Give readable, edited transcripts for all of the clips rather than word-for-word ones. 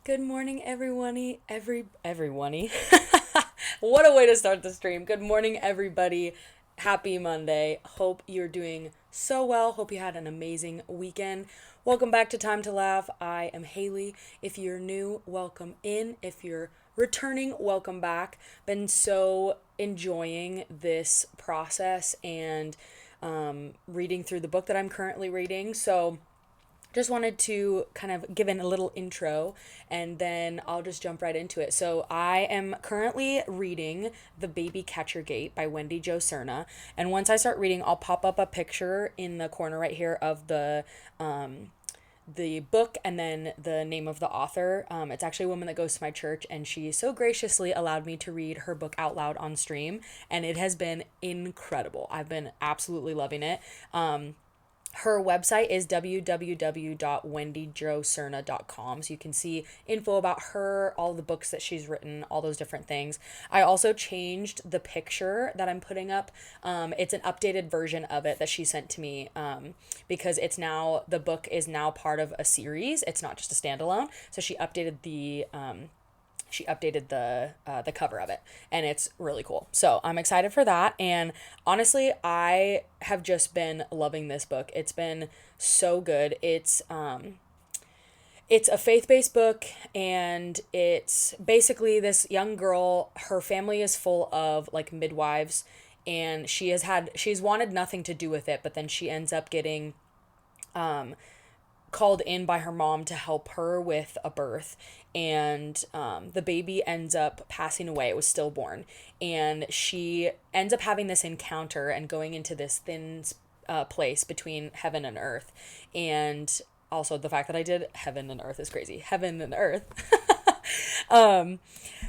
Good morning, everyone. Everyone. What a way to start the stream. Good morning, everybody. Happy Monday. Hope you're doing so well. Hope you had an amazing weekend. Welcome back to Time to Laugh. I am Haley. If you're new, welcome in. If you're returning, welcome back. Been so enjoying this process and reading through the book that I'm currently reading. So just wanted to kind of give in a little intro and then I'll just jump right into it. So I am currently reading The Baby Catcher Gate by Wendy Jo Cerna. And once I start reading, I'll pop up a picture in the corner right here of the book and then the name of the author. It's actually a woman that goes to my church, and she so graciously allowed me to read her book out loud on stream, and it has been incredible. I've been absolutely loving it. Her website is www.wendyjocerna.com, so you can see info about her, all the books that she's written, all those different things. I also changed the picture that I'm putting up. It's an updated version of it that she sent to me, because the book is now part of a series. It's not just a standalone. So she updated the cover of it, and it's really cool. So I'm excited for that. And honestly, I have just been loving this book. It's been so good. It's a faith-based book, and it's basically this young girl. Her family is full of like midwives, and she's wanted nothing to do with it, but then she ends up getting called in by her mom to help her with a birth, and the baby ends up passing away. It was stillborn, and she ends up having this encounter and going into this thin place between heaven and earth. And also the fact that I did heaven and earth is crazy. Heaven and earth.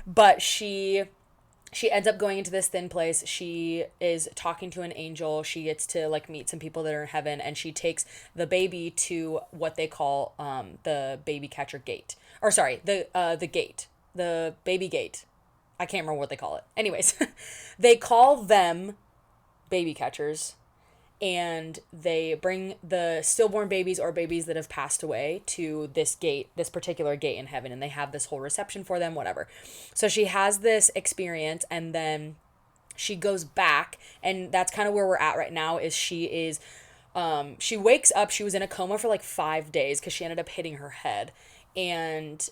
But she ends up going into this thin place. She is talking to an angel. She gets to like meet some people that are in heaven, and she takes the baby to what they call the baby catcher gate. Or sorry, the gate. The baby gate. I can't remember what they call it. Anyways, they call them baby catchers, and they bring the stillborn babies or babies that have passed away to this gate, this particular gate in heaven, and they have this whole reception for them, whatever. So she has this experience, and then she goes back, and that's kind of where we're at right now. She wakes up. She was in a coma for like 5 days because she ended up hitting her head. And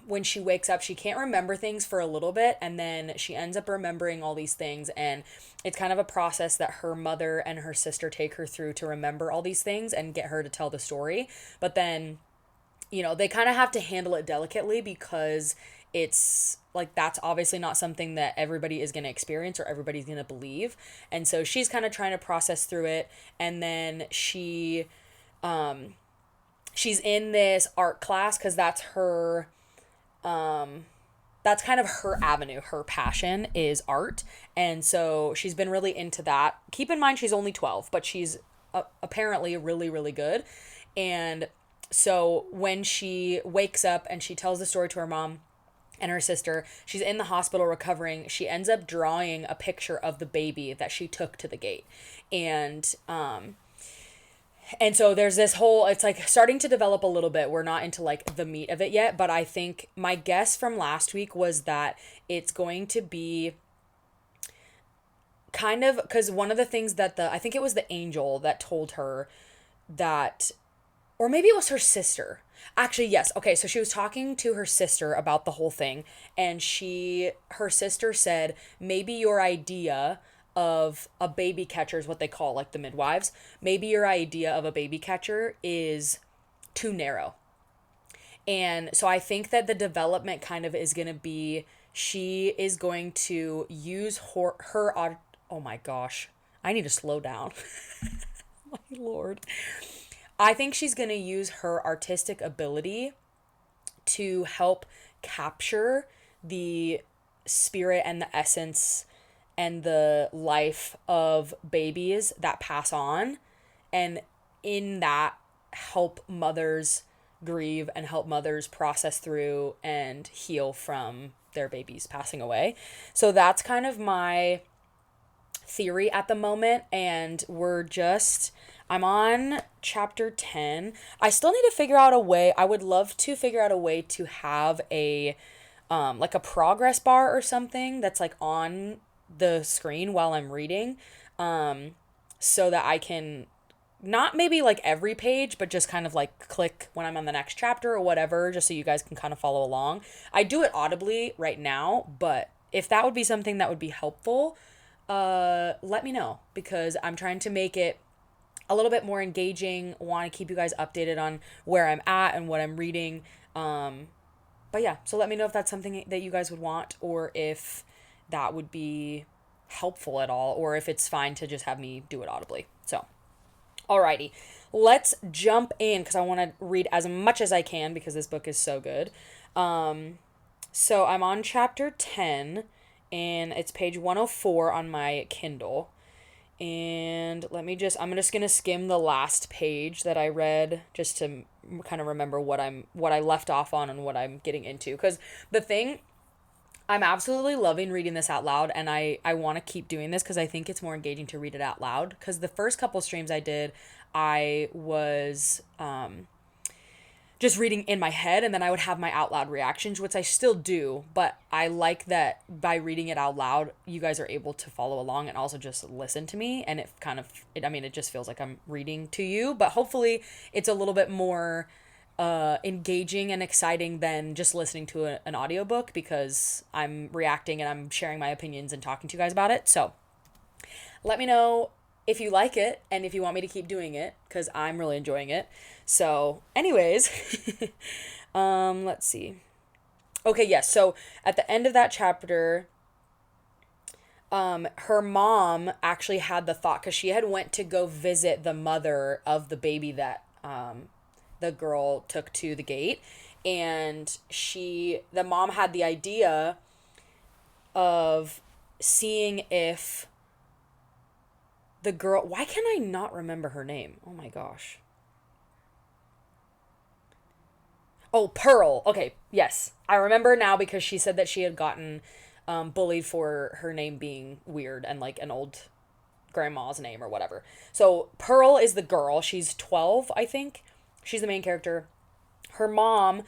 when she wakes up, she can't remember things for a little bit, and then she ends up remembering all these things. And it's kind of a process that her mother and her sister take her through to remember all these things and get her to tell the story. But then, they kind of have to handle it delicately, because it's like that's obviously not something that everybody is going to experience or everybody's going to believe. And so she's kind of trying to process through it. And then she's in this art class because that's kind of her avenue. Her passion is art. And so she's been really into that. Keep in mind, she's only 12, but she's apparently really, really good. And so when she wakes up and she tells the story to her mom and her sister, she's in the hospital recovering. She ends up drawing a picture of the baby that she took to the gate. And so there's this whole, it's like starting to develop a little bit. We're not into like the meat of it yet, but I think my guess from last week was that it's going to be kind of, because one of the things that I think it was the angel that told her that, or maybe it was her sister. Actually, yes. Okay, so she was talking to her sister about the whole thing, and her sister said, maybe your idea of a baby catcher is what they call like the midwives. Maybe your idea of a baby catcher is too narrow. And so I think that the development kind of is going to be, she is going to use her oh my gosh, I need to slow down. My Lord. I think she's going to use her artistic ability to help capture the spirit and the essence and the life of babies that pass on, and in that help mothers grieve and help mothers process through and heal from their babies passing away. So that's kind of my theory at the moment, and I'm on chapter 10. I still need to figure out a way. I would love to figure out a way to have a like a progress bar or something that's like on the screen while I'm reading, so that I can not maybe like every page, but just kind of like click when I'm on the next chapter or whatever, just so you guys can kind of follow along. I do it audibly right now, but if that would be something that would be helpful, let me know, because I'm trying to make it a little bit more engaging. Want to keep you guys updated on where I'm at and what I'm reading. But yeah, so let me know if that's something that you guys would want, or if that would be helpful at all, or if it's fine to just have me do it audibly. So, alrighty, let's jump in, because I want to read as much as I can because this book is so good. So I'm on chapter 10, and it's page 104 on my Kindle. And I'm just going to skim the last page that I read, just to kind of remember what I left off on and what I'm getting into. Because I'm absolutely loving reading this out loud, and I want to keep doing this because I think it's more engaging to read it out loud. Because the first couple streams I did, I was just reading in my head, and then I would have my out loud reactions, which I still do, but I like that by reading it out loud, you guys are able to follow along and also just listen to me, and it just feels like I'm reading to you, but hopefully it's a little bit more engaging and exciting than just listening to an audiobook, because I'm reacting and I'm sharing my opinions and talking to you guys about it. So let me know if you like it and if you want me to keep doing it, because I'm really enjoying it. So anyways, let's see. Okay, yes. So at the end of that chapter, her mom actually had the thought, because she had went to go visit the mother of the baby that the girl took to the gate, and the mom had the idea of seeing if the girl, why can I not remember her name? Oh my gosh. Oh, Pearl. Okay, yes. I remember now, because she said that she had gotten bullied for her name being weird and like an old grandma's name or whatever. So Pearl is the girl. She's 12, I think. She's the main character. Her mom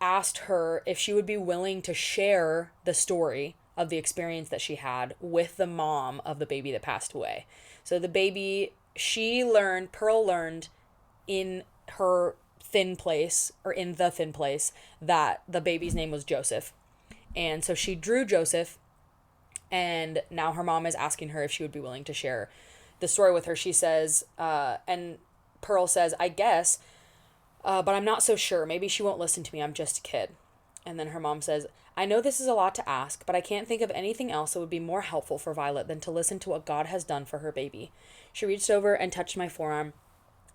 asked her if she would be willing to share the story of the experience that she had with the mom of the baby that passed away. So the baby, Pearl learned in her thin place, or in the thin place, that the baby's name was Joseph. And so she drew Joseph, and now her mom is asking her if she would be willing to share the story with her. She says, and Pearl says, I guess, but I'm not so sure. Maybe she won't listen to me. I'm just a kid. And then her mom says, I know this is a lot to ask, but I can't think of anything else that would be more helpful for Violet than to listen to what God has done for her baby. She reached over and touched my forearm.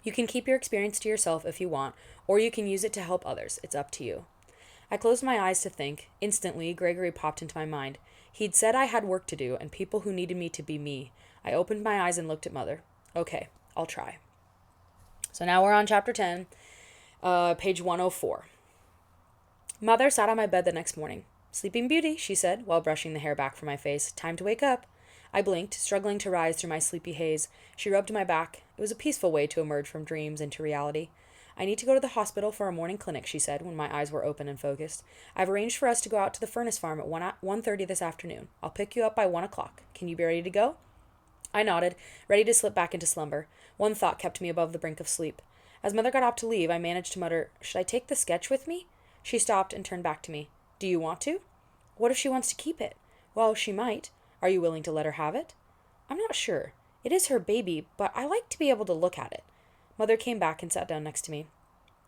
You can keep your experience to yourself if you want, or you can use it to help others. It's up to you. I closed my eyes to think. Instantly, Gregory popped into my mind. He'd said I had work to do and people who needed me to be me. I opened my eyes and looked at Mother. Okay, I'll try. So now we're on chapter 10, page 104. Mother sat on my bed the next morning. Sleeping Beauty, she said, while brushing the hair back from my face. Time to wake up. I blinked, struggling to rise through my sleepy haze. She rubbed my back. It was a peaceful way to emerge from dreams into reality. I need to go to the hospital for a morning clinic, she said, when my eyes were open and focused. I've arranged for us to go out to the furnace farm at 1:30 this afternoon. I'll pick you up by 1 o'clock. Can you be ready to go? I nodded, ready to slip back into slumber. One thought kept me above the brink of sleep. As Mother got up to leave, I managed to mutter, Should I take the sketch with me? She stopped and turned back to me. Do you want to? What if she wants to keep it? Well, she might. Are you willing to let her have it? I'm not sure. It is her baby, but I like to be able to look at it. Mother came back and sat down next to me.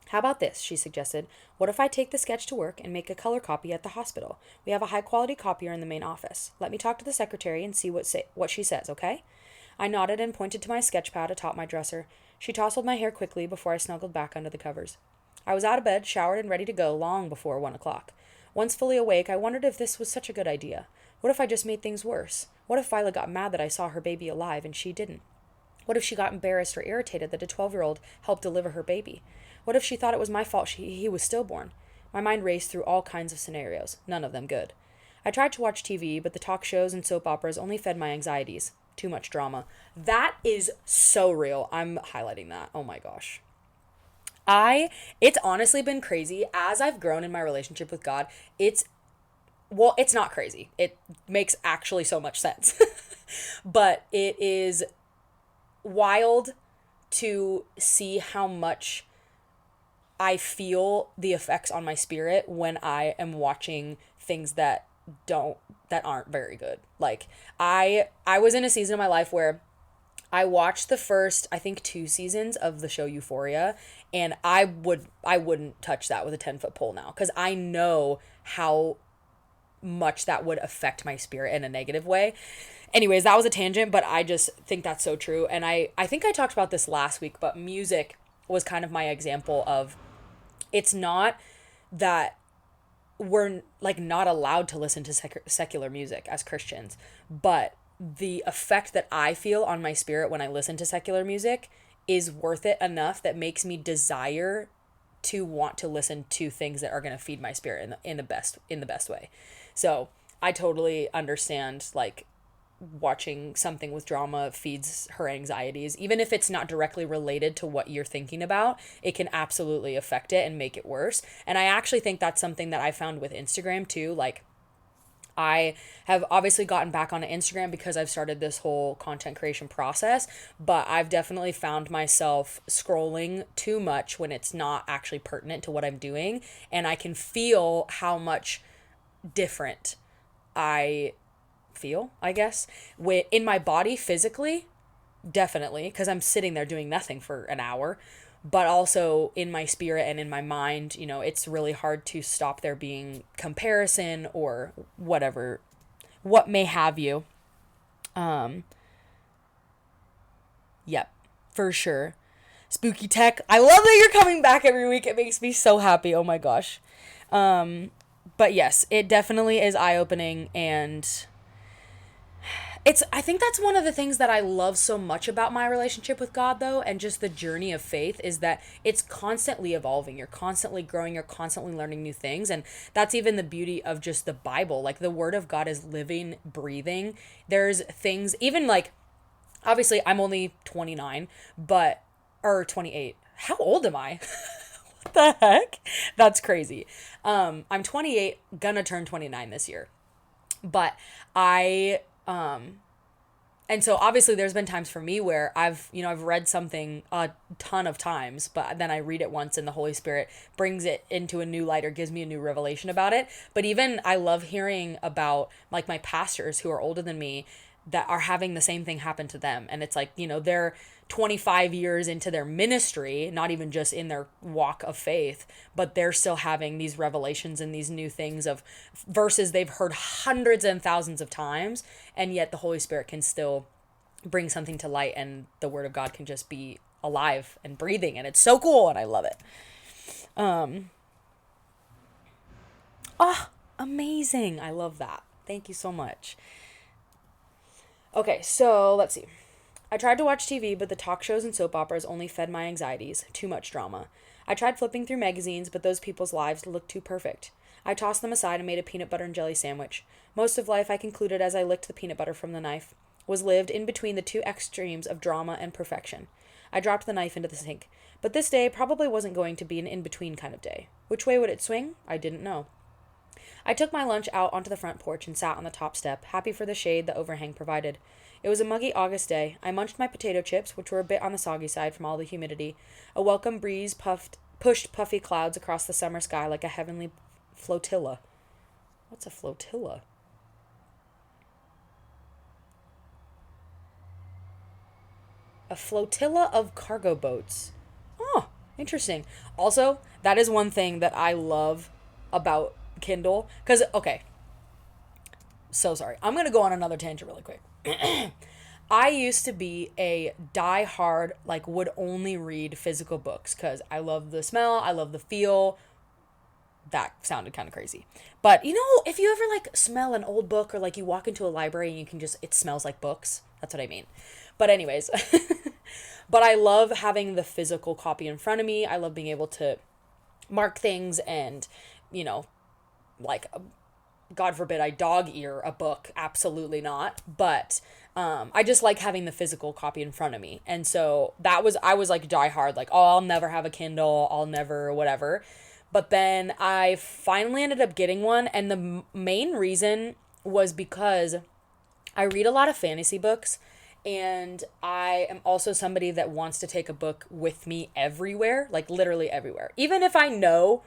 How about this, she suggested. What if I take the sketch to work and make a color copy at the hospital? We have a high-quality copier in the main office. Let me talk to the secretary and see what she says, okay? I nodded and pointed to my sketch pad atop my dresser. She tousled my hair quickly before I snuggled back under the covers. I was out of bed, showered, and ready to go long before 1 o'clock. Once fully awake, I wondered if this was such a good idea. What if I just made things worse? What if Violet got mad that I saw her baby alive and she didn't? What if she got embarrassed or irritated that a 12-year-old helped deliver her baby? What if she thought it was my fault he was stillborn? My mind raced through all kinds of scenarios, none of them good. I tried to watch TV, but the talk shows and soap operas only fed my anxieties. too much drama. That is so real. I'm highlighting that. Oh my gosh. It's honestly been crazy as I've grown in my relationship with God. It's not crazy. It makes actually so much sense. But it is wild to see how much I feel the effects on my spirit when I am watching things that aren't very good. Like I was in a season of my life where I watched the first, I think, 2 seasons of the show Euphoria, and I wouldn't touch that with a 10-foot pole now, because I know how much that would affect my spirit in a negative way. Anyways, that was a tangent, but I just think that's so true. And I think I talked about this last week, but music was kind of my example of, it's not that we're like not allowed to listen to secular music as Christians, but the effect that I feel on my spirit when I listen to secular music is worth it enough that makes me desire to want to listen to things that are going to feed my spirit in the best way. So I totally understand, like, watching something with drama feeds her anxieties. Even if it's not directly related to what you're thinking about, it can absolutely affect it and make it worse. And I actually think that's something that I found with Instagram too. Like, I have obviously gotten back onto Instagram because I've started this whole content creation process, but I've definitely found myself scrolling too much when it's not actually pertinent to what I'm doing. And I can feel how much different I feel, I guess, in my body physically, definitely, because I'm sitting there doing nothing for an hour, but also in my spirit and in my mind, it's really hard to stop there being comparison or whatever, what may have you. Yep, for sure. Spooky Tech, I love that you're coming back every week. It makes me so happy. Oh my gosh. But yes, it definitely is eye-opening, and I think that's one of the things that I love so much about my relationship with God, though, and just the journey of faith, is that it's constantly evolving. You're constantly growing. You're constantly learning new things. And that's even the beauty of just the Bible. Like, the Word of God is living, breathing. There's things, even like, obviously, I'm only 29, or 28. How old am I? What the heck? That's crazy. I'm 28, gonna turn 29 this year. But and so obviously there's been times for me where I've read something a ton of times, but then I read it once and the Holy Spirit brings it into a new light or gives me a new revelation about it. But even I love hearing about, like, my pastors who are older than me that are having the same thing happen to them. And it's like, they're 25 years into their ministry, not even just in their walk of faith, but they're still having these revelations and these new things of verses they've heard hundreds and thousands of times, and yet the Holy Spirit can still bring something to light, and the Word of God can just be alive and breathing, and it's so cool, and I love it. Amazing. I love that. Thank you so much. Okay, so let's see. I tried to watch TV, but the talk shows and soap operas only fed my anxieties. Too much drama. I tried flipping through magazines, but those people's lives looked too perfect. I tossed them aside and made a peanut butter and jelly sandwich. Most of life, I concluded as I licked the peanut butter from the knife, was lived in between the two extremes of drama and perfection. I dropped the knife into the sink. But this day probably wasn't going to be an in-between kind of day. Which way would it swing? I didn't know. I took my lunch out onto the front porch and sat on the top step, happy for the shade the overhang provided. It was a muggy August day. I munched my potato chips, which were a bit on the soggy side from all the humidity. A welcome breeze pushed puffy clouds across the summer sky like a heavenly flotilla. What's a flotilla? A flotilla of cargo boats. Oh, interesting. Also, that is one thing that I love about Kindle. Because, okay. So sorry. I'm going to go on another tangent really quick. I used to be a die-hard, like, would only read physical books because I love the smell, I love the feel. That sounded kind of crazy. But, if you ever, like, smell an old book, or, like, you walk into a library and you can just, it smells like books. That's what I mean. But anyways, but I love having the physical copy in front of me. I love being able to mark things and, like, God forbid I dog ear a book. Absolutely not. But I just like having the physical copy in front of me. And so I was like die hard, like, oh, I'll never have a Kindle, I'll never, whatever. But then I finally ended up getting one. And the main reason was because I read a lot of fantasy books. And I am also somebody that wants to take a book with me everywhere, like literally everywhere. Even if I know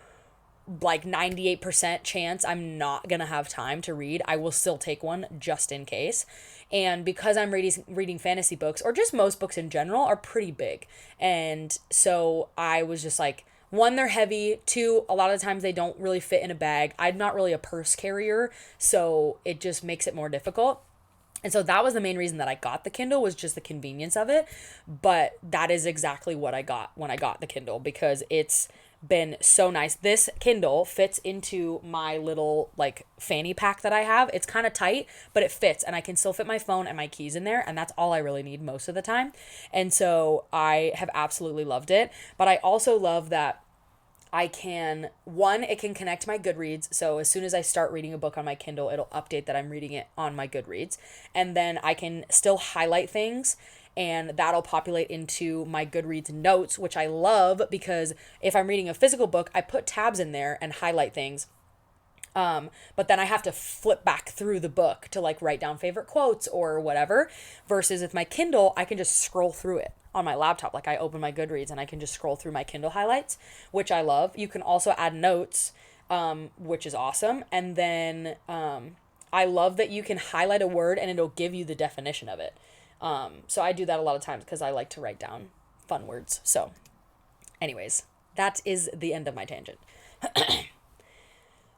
like 98% chance I'm not going to have time to read, I will still take one just in case. And because I'm reading fantasy books, or just most books in general, are pretty big. And so I was just like, one, they're heavy. Two, a lot of times they don't really fit in a bag. I'm not really a purse carrier, so it just makes it more difficult. And so that was the main reason that I got the Kindle, was just the convenience of it. But that is exactly what I got when I got the Kindle, because it's been so nice. This Kindle fits into my little like fanny pack that I have. It's kind of tight, but it fits, and I can still fit my phone and my keys in there, and that's all I really need most of the time. And so I have absolutely loved it. But I also love that I can, one, it can connect my Goodreads. So as soon as I start reading a book on my Kindle, it'll update that I'm reading it on my Goodreads. And then I can still highlight things, and that'll populate into my Goodreads notes, which I love, because if I'm reading a physical book, I put tabs in there and highlight things. But then I have to flip back through the book to like write down favorite quotes or whatever. Versus with my Kindle, I can just scroll through it on my laptop. Like I open my Goodreads and I can just scroll through my Kindle highlights, which I love. You can also add notes, which is awesome. And then I love that you can highlight a word and it'll give you the definition of it. So I do that a lot of times because I like to write down fun words. So anyways, that is the end of my tangent.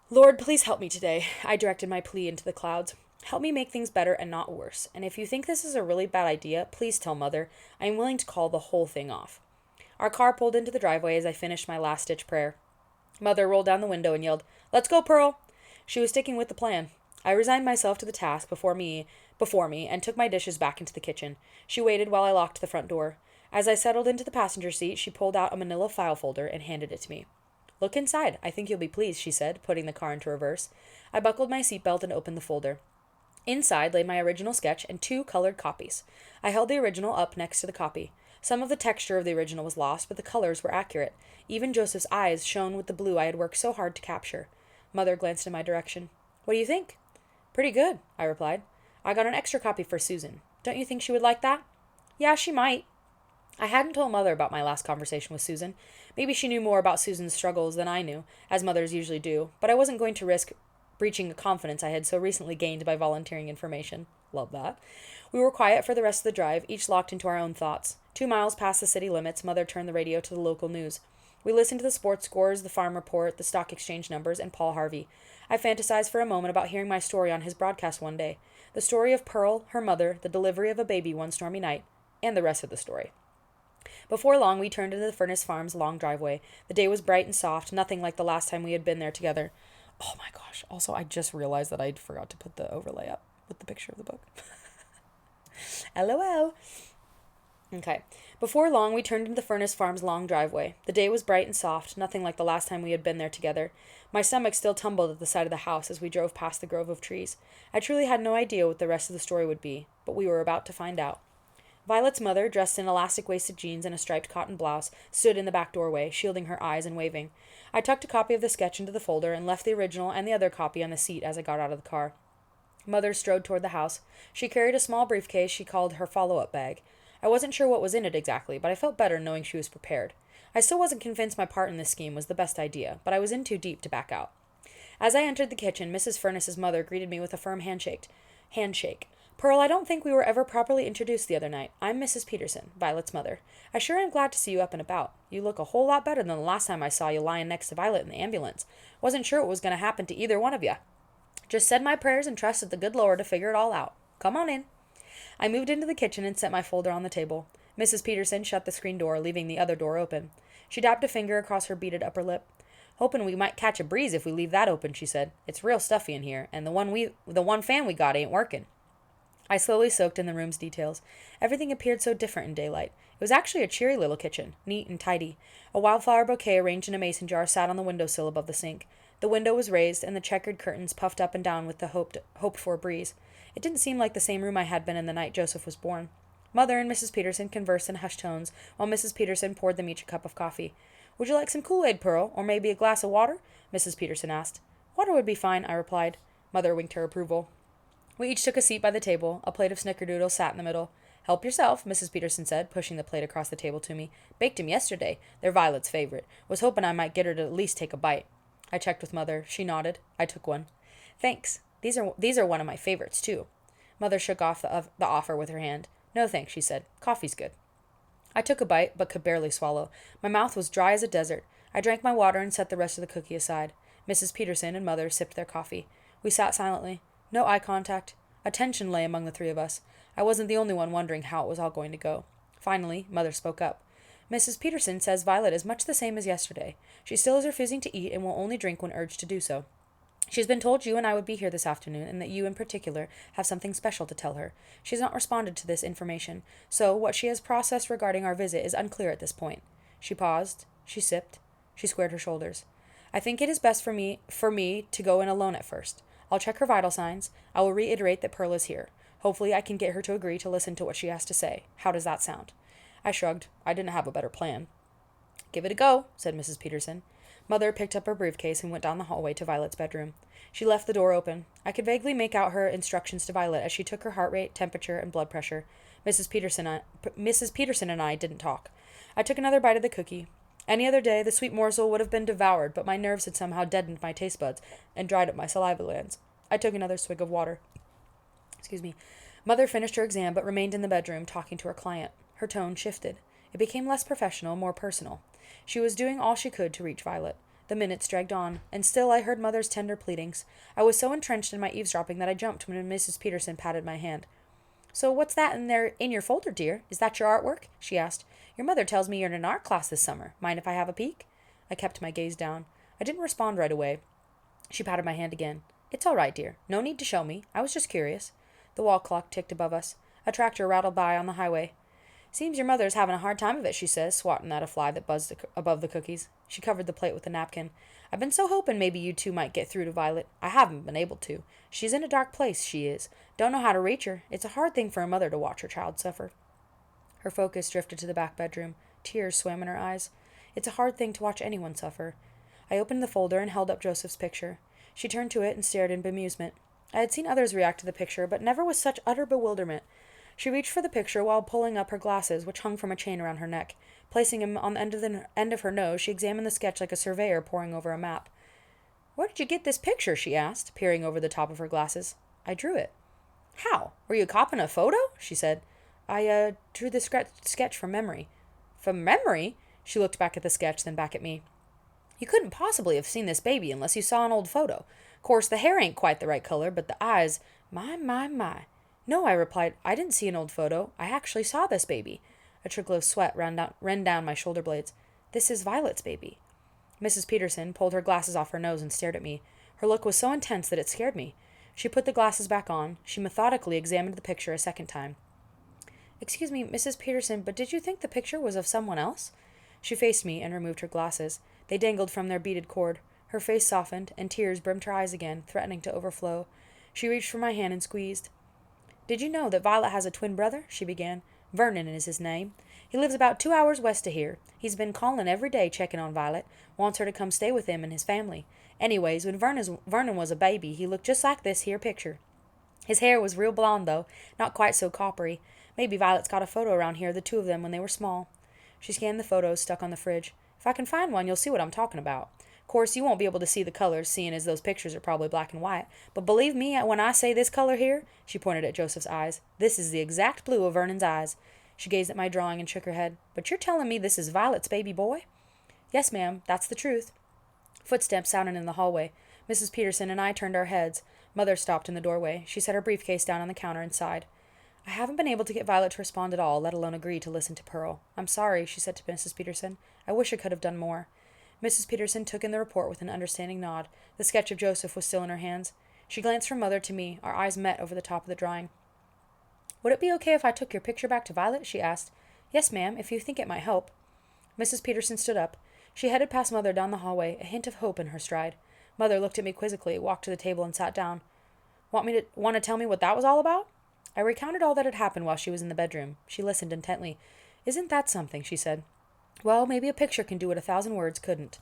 Lord, please help me today. I directed my plea into the clouds. Help me make things better and not worse. And if you think this is a really bad idea, please tell Mother. I am willing to call the whole thing off. Our car pulled into the driveway as I finished my last-ditch prayer. Mother rolled down the window and yelled, "Let's go, Pearl!" She was sticking with the plan. I resigned myself to the task before me, and took my dishes back into the kitchen. She waited while I locked the front door. As I settled into the passenger seat, she pulled out a manila file folder and handed it to me. "Look inside. I think you'll be pleased," she said, putting the car into reverse. I buckled my seatbelt and opened the folder. Inside lay my original sketch and 2 colored copies. I held the original up next to the copy. Some of the texture of the original was lost, but the colors were accurate. Even Joseph's eyes shone with the blue I had worked so hard to capture. Mother glanced in my direction. "What do you think?" "Pretty good," I replied. "I got an extra copy for Susan. Don't you think she would like that?" "Yeah, she might." I hadn't told Mother about my last conversation with Susan. Maybe she knew more about Susan's struggles than I knew, as mothers usually do, but I wasn't going to risk breaching a confidence I had so recently gained by volunteering information. Love that. We were quiet for the rest of the drive, each locked into our own thoughts. 2 miles past the city limits, Mother turned the radio to the local news. We listened to the sports scores, the farm report, the stock exchange numbers, and Paul Harvey. I fantasized for a moment about hearing my story on his broadcast one day. The story of Pearl, her mother, the delivery of a baby one stormy night, and the rest of the story. Before long, we turned into the Furness Farm's long driveway. The day was bright and soft, nothing like the last time we had been there together. Oh my gosh. Also, I just realized that I forgot to put the overlay up with the picture of the book. LOL. Okay. Before long, we turned into the Furness Farm's long driveway. The day was bright and soft, nothing like the last time we had been there together. My stomach still tumbled at the sight of the house as we drove past the grove of trees. I truly had no idea what the rest of the story would be, but we were about to find out. Violet's mother, dressed in elastic-waisted jeans and a striped cotton blouse, stood in the back doorway, shielding her eyes and waving. I tucked a copy of the sketch into the folder and left the original and the other copy on the seat as I got out of the car. Mother strode toward the house. She carried a small briefcase she called her follow-up bag. I wasn't sure what was in it exactly, but I felt better knowing she was prepared. I still wasn't convinced my part in this scheme was the best idea, but I was in too deep to back out. As I entered the kitchen, Mrs. Furness's mother greeted me with a firm handshake. "Pearl, I don't think we were ever properly introduced the other night. I'm Mrs. Peterson, Violet's mother. I sure am glad to see you up and about. You look a whole lot better than the last time I saw you lying next to Violet in the ambulance. Wasn't sure what was going to happen to either one of you. Just said my prayers and trusted the good Lord to figure it all out. Come on in." I moved into the kitchen and set my folder on the table. Mrs. Peterson shut the screen door, leaving the other door open. She dabbed a finger across her beaded upper lip. "Hoping we might catch a breeze if we leave that open," she said. "It's real stuffy in here, and the one fan we got ain't working." I slowly soaked in the room's details. Everything appeared so different in daylight. It was actually a cheery little kitchen, neat and tidy. A wildflower bouquet arranged in a mason jar sat on the windowsill above the sink. The window was raised, and the checkered curtains puffed up and down with the hoped-for breeze. It didn't seem like the same room I had been in the night Joseph was born. Mother and Mrs. Peterson conversed in hushed tones, while Mrs. Peterson poured them each a cup of coffee. "Would you like some Kool-Aid, Pearl, or maybe a glass of water?" Mrs. Peterson asked. "Water would be fine," I replied. Mother winked her approval. We each took a seat by the table. A plate of snickerdoodles sat in the middle. "Help yourself," Mrs. Peterson said, pushing the plate across the table to me. "Baked 'em yesterday. They're Violet's favorite. Was hoping I might get her to at least take a bite." I checked with Mother. She nodded. I took one. "Thanks. These are one of my favorites, too." Mother shook off the offer with her hand. "No thanks," she said. "Coffee's good." I took a bite, but could barely swallow. My mouth was dry as a desert. I drank my water and set the rest of the cookie aside. Mrs. Peterson and Mother sipped their coffee. We sat silently. No eye contact. A tension lay among the three of us. I wasn't the only one wondering how it was all going to go. Finally, Mother spoke up. "Mrs. Peterson says Violet is much the same as yesterday. She still is refusing to eat and will only drink when urged to do so. She's been told you and I would be here this afternoon, and that you in particular have something special to tell her. She has not responded to this information, so what she has processed regarding our visit is unclear at this point." She paused. She sipped. She squared her shoulders. "I think it is best for me to go in alone at first. I'll check her vital signs. I will reiterate that Pearl is here. Hopefully I can get her to agree to listen to what she has to say. How does that sound?" I shrugged. I didn't have a better plan. "Give it a go," said Mrs. Peterson. Mother picked up her briefcase and went down the hallway to Violet's bedroom. She left the door open. I could vaguely make out her instructions to Violet as she took her heart rate, temperature, and blood pressure. Mrs. Peterson and I didn't talk. I took another bite of the cookie. Any other day, the sweet morsel would have been devoured, but my nerves had somehow deadened my taste buds and dried up my saliva glands. I took another swig of water. Mother finished her exam, but remained in the bedroom, talking to her client. Her tone shifted. It became less professional, more personal. She was doing all she could to reach Violet. The minutes dragged on, and still I heard Mother's tender pleadings. I was so entrenched in my eavesdropping that I jumped when Mrs. Peterson patted my hand. "So what's that in your folder, dear? Is that your artwork?" she asked. "Your mother tells me you're in an art class this summer. Mind if I have a peek?" I kept my gaze down. I didn't respond right away. She patted my hand again. "It's all right, dear. No need to show me. I was just curious." The wall clock ticked above us. A tractor rattled by on the highway. "Seems your mother's having a hard time of it," she says, swatting at a fly that buzzed above the cookies. She covered the plate with a napkin. "I've been so hoping maybe you two might get through to Violet. I haven't been able to. She's in a dark place, she is. Don't know how to reach her. It's a hard thing for a mother to watch her child suffer." Her focus drifted to the back bedroom. Tears swam in her eyes. "It's a hard thing to watch anyone suffer." I opened the folder and held up Joseph's picture. She turned to it and stared in bemusement. I had seen others react to the picture, but never with such utter bewilderment. She reached for the picture while pulling up her glasses, which hung from a chain around her neck. Placing him on the end of her nose, she examined the sketch like a surveyor poring over a map. "Where did you get this picture?" she asked, peering over the top of her glasses. "I drew it." "How? Were you copying a photo?" she said. I drew the sketch from memory." "From memory?" She looked back at the sketch, then back at me. "You couldn't possibly have seen this baby unless you saw an old photo. Course, the hair ain't quite the right color, but the eyes, my. "No," I replied. "I didn't see an old photo. I actually saw this baby." A trickle of sweat ran down my shoulder blades. "This is Violet's baby." Mrs. Peterson pulled her glasses off her nose and stared at me. Her look was so intense that it scared me. She put the glasses back on. She methodically examined the picture a second time. "Excuse me, Mrs. Peterson, but did you think the picture was of someone else?" She faced me and removed her glasses. They dangled from their beaded cord. Her face softened, and tears brimmed her eyes again, threatening to overflow. She reached for my hand and squeezed. "Did you know that Violet has a twin brother?" she began. "Vernon is his name. He lives about 2 hours west of here. He's been calling every day, checking on Violet. Wants her to come stay with him and his family. Anyways, when Vernon was a baby, he looked just like this here picture. His hair was real blonde, though, not quite so coppery. Maybe Violet's got a photo around here of the two of them when they were small." She scanned the photos stuck on the fridge. "If I can find one, you'll see what I'm talking about. Course, you won't be able to see the colors, seeing as those pictures are probably black and white. But believe me, when I say this color here," she pointed at Joseph's eyes, "this is the exact blue of Vernon's eyes." She gazed at my drawing and shook her head. "But you're telling me this is Violet's baby boy?" "Yes, ma'am, that's the truth." Footsteps sounded in the hallway. Mrs. Peterson and I turned our heads. Mother stopped in the doorway. She set her briefcase down on the counter and sighed. "I haven't been able to get Violet to respond at all, let alone agree to listen to Pearl. I'm sorry," she said to Mrs. Peterson. "I wish I could have done more." Mrs. Peterson took in the report with an understanding nod. The sketch of Joseph was still in her hands. She glanced from Mother to me. Our eyes met over the top of the drawing. "Would it be okay if I took your picture back to Violet?" she asked. "Yes, ma'am, if you think it might help." Mrs. Peterson stood up. She headed past Mother down the hallway, a hint of hope in her stride. Mother looked at me quizzically, walked to the table, and sat down. Want to tell me what that was all about? I recounted all that had happened while she was in the bedroom. She listened intently. Isn't that something? She said. Well, maybe a picture can do what 1,000 words couldn't.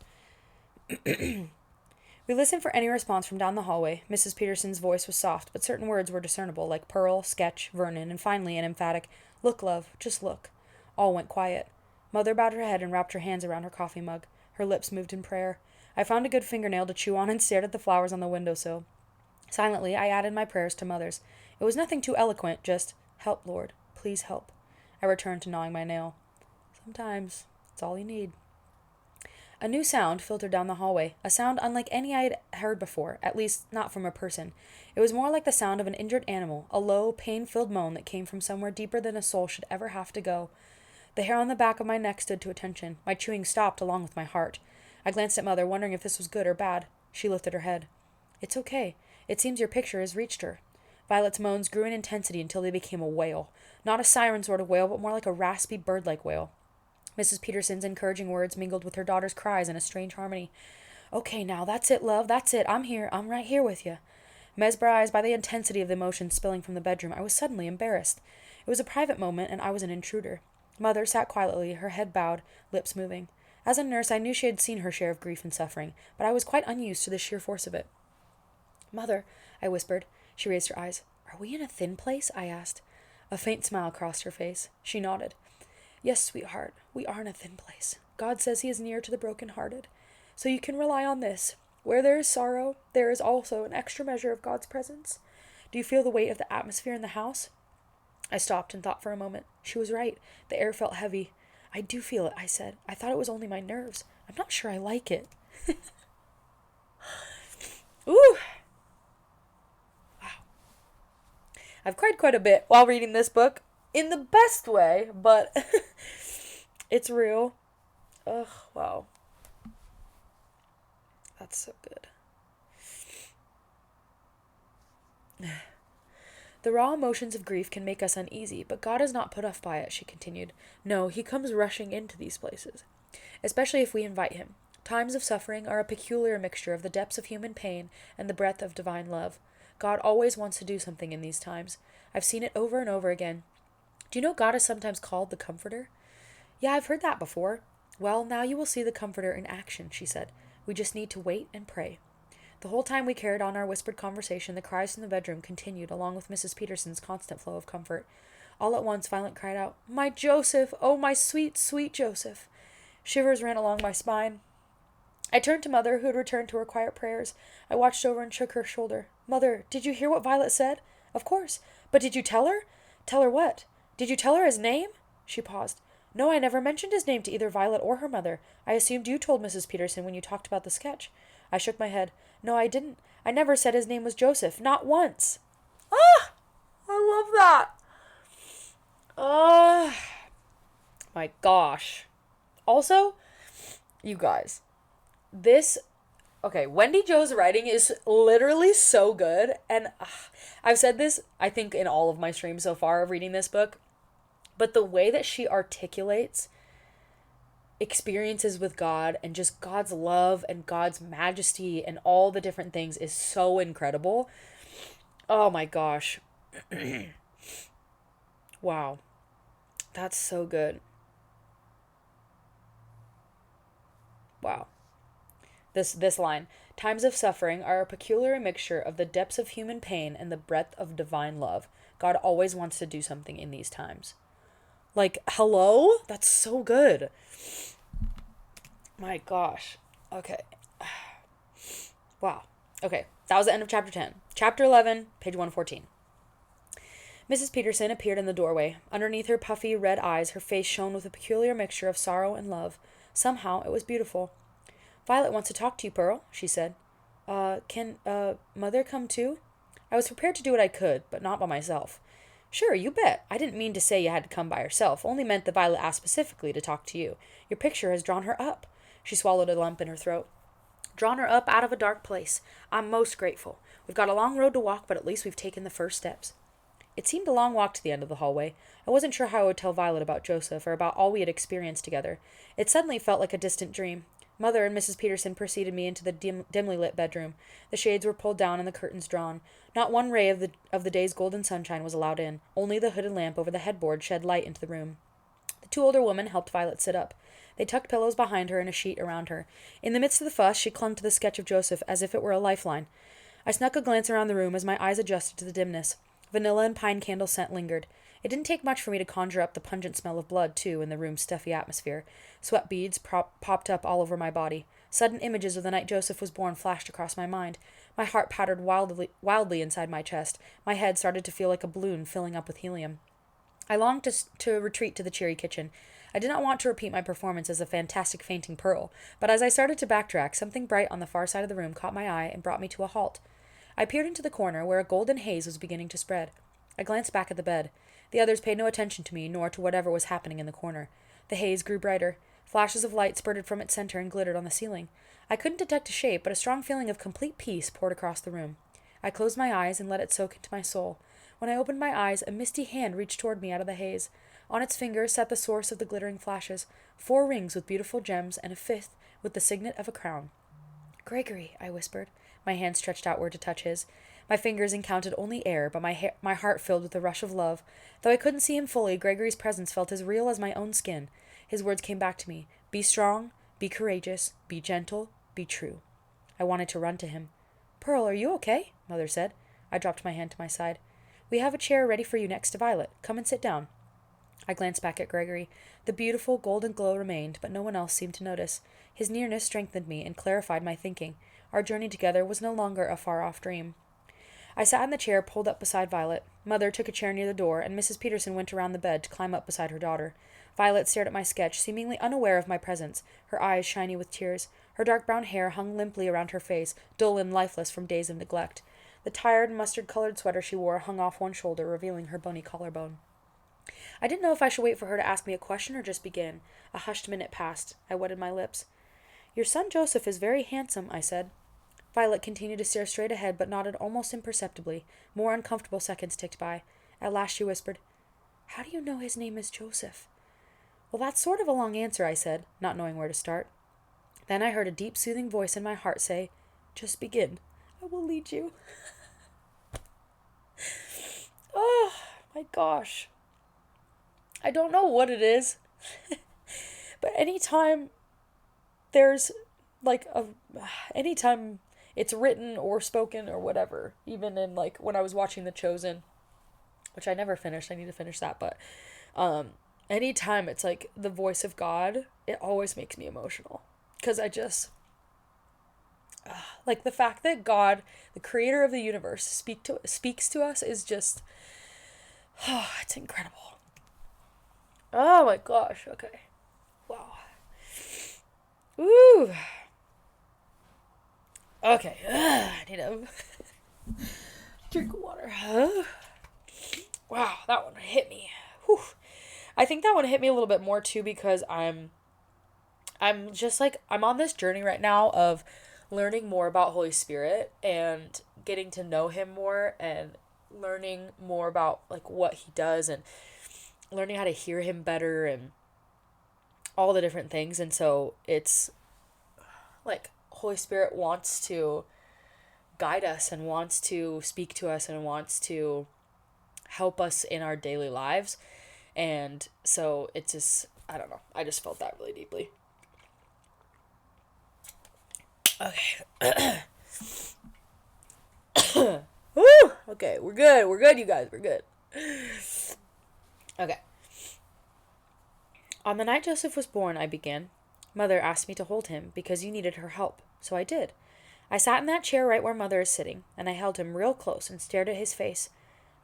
We listened for any response from down the hallway. Mrs. Peterson's voice was soft, but certain words were discernible, like Pearl, Sketch, Vernon, and finally an emphatic, Look, love, just look. All went quiet. Mother bowed her head and wrapped her hands around her coffee mug. Her lips moved in prayer. I found a good fingernail to chew on and stared at the flowers on the windowsill. Silently, I added my prayers to Mother's. It was nothing too eloquent, just, Help, Lord, please help. I returned to gnawing my nail. Sometimes it's all you need. A new sound filtered down the hallway, a sound unlike any I had heard before, at least not from a person. It was more like the sound of an injured animal, a low, pain-filled moan that came from somewhere deeper than a soul should ever have to go. The hair on the back of my neck stood to attention. My chewing stopped along with my heart. I glanced at Mother, wondering if this was good or bad. She lifted her head. It's okay. It seems your picture has reached her. Violet's moans grew in intensity until they became a wail. Not a siren sort of wail, but more like a raspy, bird-like wail. Mrs. Peterson's encouraging words mingled with her daughter's cries in a strange harmony. Okay, now, that's it, love, that's it. I'm here. I'm right here with you. Mesmerized by the intensity of the emotion spilling from the bedroom, I was suddenly embarrassed. It was a private moment, and I was an intruder. Mother sat quietly, her head bowed, lips moving. As a nurse, I knew she had seen her share of grief and suffering, but I was quite unused to the sheer force of it. Mother, I whispered. She raised her eyes. Are we in a thin place? I asked. A faint smile crossed her face. She nodded. Yes, sweetheart, we are in a thin place. God says he is near to the broken-hearted. So you can rely on this. Where there is sorrow, there is also an extra measure of God's presence. Do you feel the weight of the atmosphere in the house? I stopped and thought for a moment. She was right. The air felt heavy. I do feel it, I said. I thought it was only my nerves. I'm not sure I like it. Ooh. Wow. I've cried quite a bit while reading this book. In the best way, but it's real. Ugh, wow. That's so good. The raw emotions of grief can make us uneasy, but God is not put off by it, she continued. No, he comes rushing into these places, especially if we invite him. Times of suffering are a peculiar mixture of the depths of human pain and the breadth of divine love. God always wants to do something in these times. I've seen it over and over again. Do you know God is sometimes called the Comforter? Yeah, I've heard that before. Well, now you will see the Comforter in action, she said. We just need to wait and pray. The whole time we carried on our whispered conversation, the cries from the bedroom continued, along with Mrs. Peterson's constant flow of comfort. All at once, Violet cried out, My Joseph! Oh, my sweet, sweet Joseph! Shivers ran along my spine. I turned to Mother, who had returned to her quiet prayers. I watched over and shook her shoulder. Mother, did you hear what Violet said? Of course. But did you tell her? Tell her what? Did you tell her his name? She paused. No, I never mentioned his name to either Violet or her mother. I assumed you told Mrs. Peterson when you talked about the sketch. I shook my head. No, I didn't. I never said his name was Joseph. Not once. Ah! I love that. My gosh. Also, you guys, Wendy Jo's writing is literally so good, and I've said this, I think, in all of my streams so far of reading this book, but the way that she articulates experiences with God and just God's love and God's majesty and all the different things is so incredible. Oh my gosh. Wow. That's so good. Wow. This line. Times of suffering are a peculiar mixture of the depths of human pain and the breadth of divine love. God always wants to do something in these times. Like, hello? That's so good. My gosh. Okay. Wow. Okay. That was the end of chapter 10. Chapter 11, page 114. Mrs. Peterson appeared in the doorway. Underneath her puffy red eyes, her face shone with a peculiar mixture of sorrow and love. Somehow, it was beautiful. Violet wants to talk to you, Pearl, she said. Can Mother come too? I was prepared to do what I could, but not by myself. Sure, you bet. I didn't mean to say you had to come by yourself, only meant that Violet asked specifically to talk to you. Your picture has drawn her up. She swallowed a lump in her throat. Drawn her up out of a dark place. I'm most grateful. We've got a long road to walk, but at least we've taken the first steps. It seemed a long walk to the end of the hallway. I wasn't sure how I would tell Violet about Joseph or about all we had experienced together. It suddenly felt like a distant dream. Mother and Mrs. Peterson preceded me into the dimly lit bedroom. The shades were pulled down and the curtains drawn. Not one ray of the day's golden sunshine was allowed in. Only the hooded lamp over the headboard shed light into the room. The two older women helped Violet sit up. They tucked pillows behind her and a sheet around her. In the midst of the fuss, she clung to the sketch of Joseph as if it were a lifeline. I snuck a glance around the room as my eyes adjusted to the dimness. Vanilla and pine candle scent lingered. It didn't take much for me to conjure up the pungent smell of blood, too, in the room's stuffy atmosphere. Sweat beads popped up all over my body. Sudden images of the night Joseph was born flashed across my mind. My heart pattered wildly inside my chest. My head started to feel like a balloon filling up with helium. I longed to retreat to the cheery kitchen. I did not want to repeat my performance as a fantastic fainting pearl, but as I started to backtrack, something bright on the far side of the room caught my eye and brought me to a halt. I peered into the corner, where a golden haze was beginning to spread. I glanced back at the bed. The others paid no attention to me, nor to whatever was happening in the corner. The haze grew brighter. Flashes of light spurted from its center and glittered on the ceiling. I couldn't detect a shape, but a strong feeling of complete peace poured across the room. I closed my eyes and let it soak into my soul. When I opened my eyes, a misty hand reached toward me out of the haze. On its finger sat the source of the glittering flashes, 4 rings with beautiful gems, and a 5th with the signet of a crown. "Gregory," I whispered. My hand stretched outward to touch his. My fingers encountered only air, but my heart filled with a rush of love. Though I couldn't see him fully, Gregory's presence felt as real as my own skin. His words came back to me. Be strong, be courageous, be gentle, be true. I wanted to run to him. "Pearl, are you okay?" Mother said. I dropped my hand to my side. "We have a chair ready for you next to Violet. Come and sit down." I glanced back at Gregory. The beautiful golden glow remained, but no one else seemed to notice. His nearness strengthened me and clarified my thinking. Our journey together was no longer a far-off dream. I sat in the chair pulled up beside Violet. Mother took a chair near the door, and Mrs. Peterson went around the bed to climb up beside her daughter. Violet stared at my sketch, seemingly unaware of my presence, her eyes shiny with tears. Her dark brown hair hung limply around her face, dull and lifeless from days of neglect. The tired, mustard-colored sweater she wore hung off one shoulder, revealing her bony collarbone. I didn't know if I should wait for her to ask me a question or just begin. A hushed minute passed. I wetted my lips. "Your son Joseph is very handsome," I said. Violet continued to stare straight ahead, but nodded almost imperceptibly. More uncomfortable seconds ticked by. At last she whispered, "How do you know his name is Joseph?" "Well, that's sort of a long answer," I said, not knowing where to start. Then I heard a deep, soothing voice in my heart say, "Just begin. I will lead you." Oh, my gosh. I don't know what it is, but anytime there's anytime it's written or spoken or whatever, even in when I was watching The Chosen, which I never finished, I need to finish that, but anytime it's the voice of God, it always makes me emotional, because I just the fact that God, the creator of the universe, speaks to us is just, it's incredible. Oh my gosh, okay. Wow. Ooh. Okay, I need to drink water. Wow, that one hit me. Whew. I think that one hit me a little bit more too, because I'm just I'm on this journey right now of learning more about Holy Spirit and getting to know him more and learning more about what he does and learning how to hear him better and all the different things. And so it's Holy Spirit wants to guide us and wants to speak to us and wants to help us in our daily lives. And so it's just, I don't know, I just felt that really deeply. Okay. Woo! Okay, we're good, you guys, we're good. Okay. "On the night Joseph was born," I began, "Mother asked me to hold him because you needed her help, so I did. I sat in that chair right where Mother is sitting, and I held him real close and stared at his face.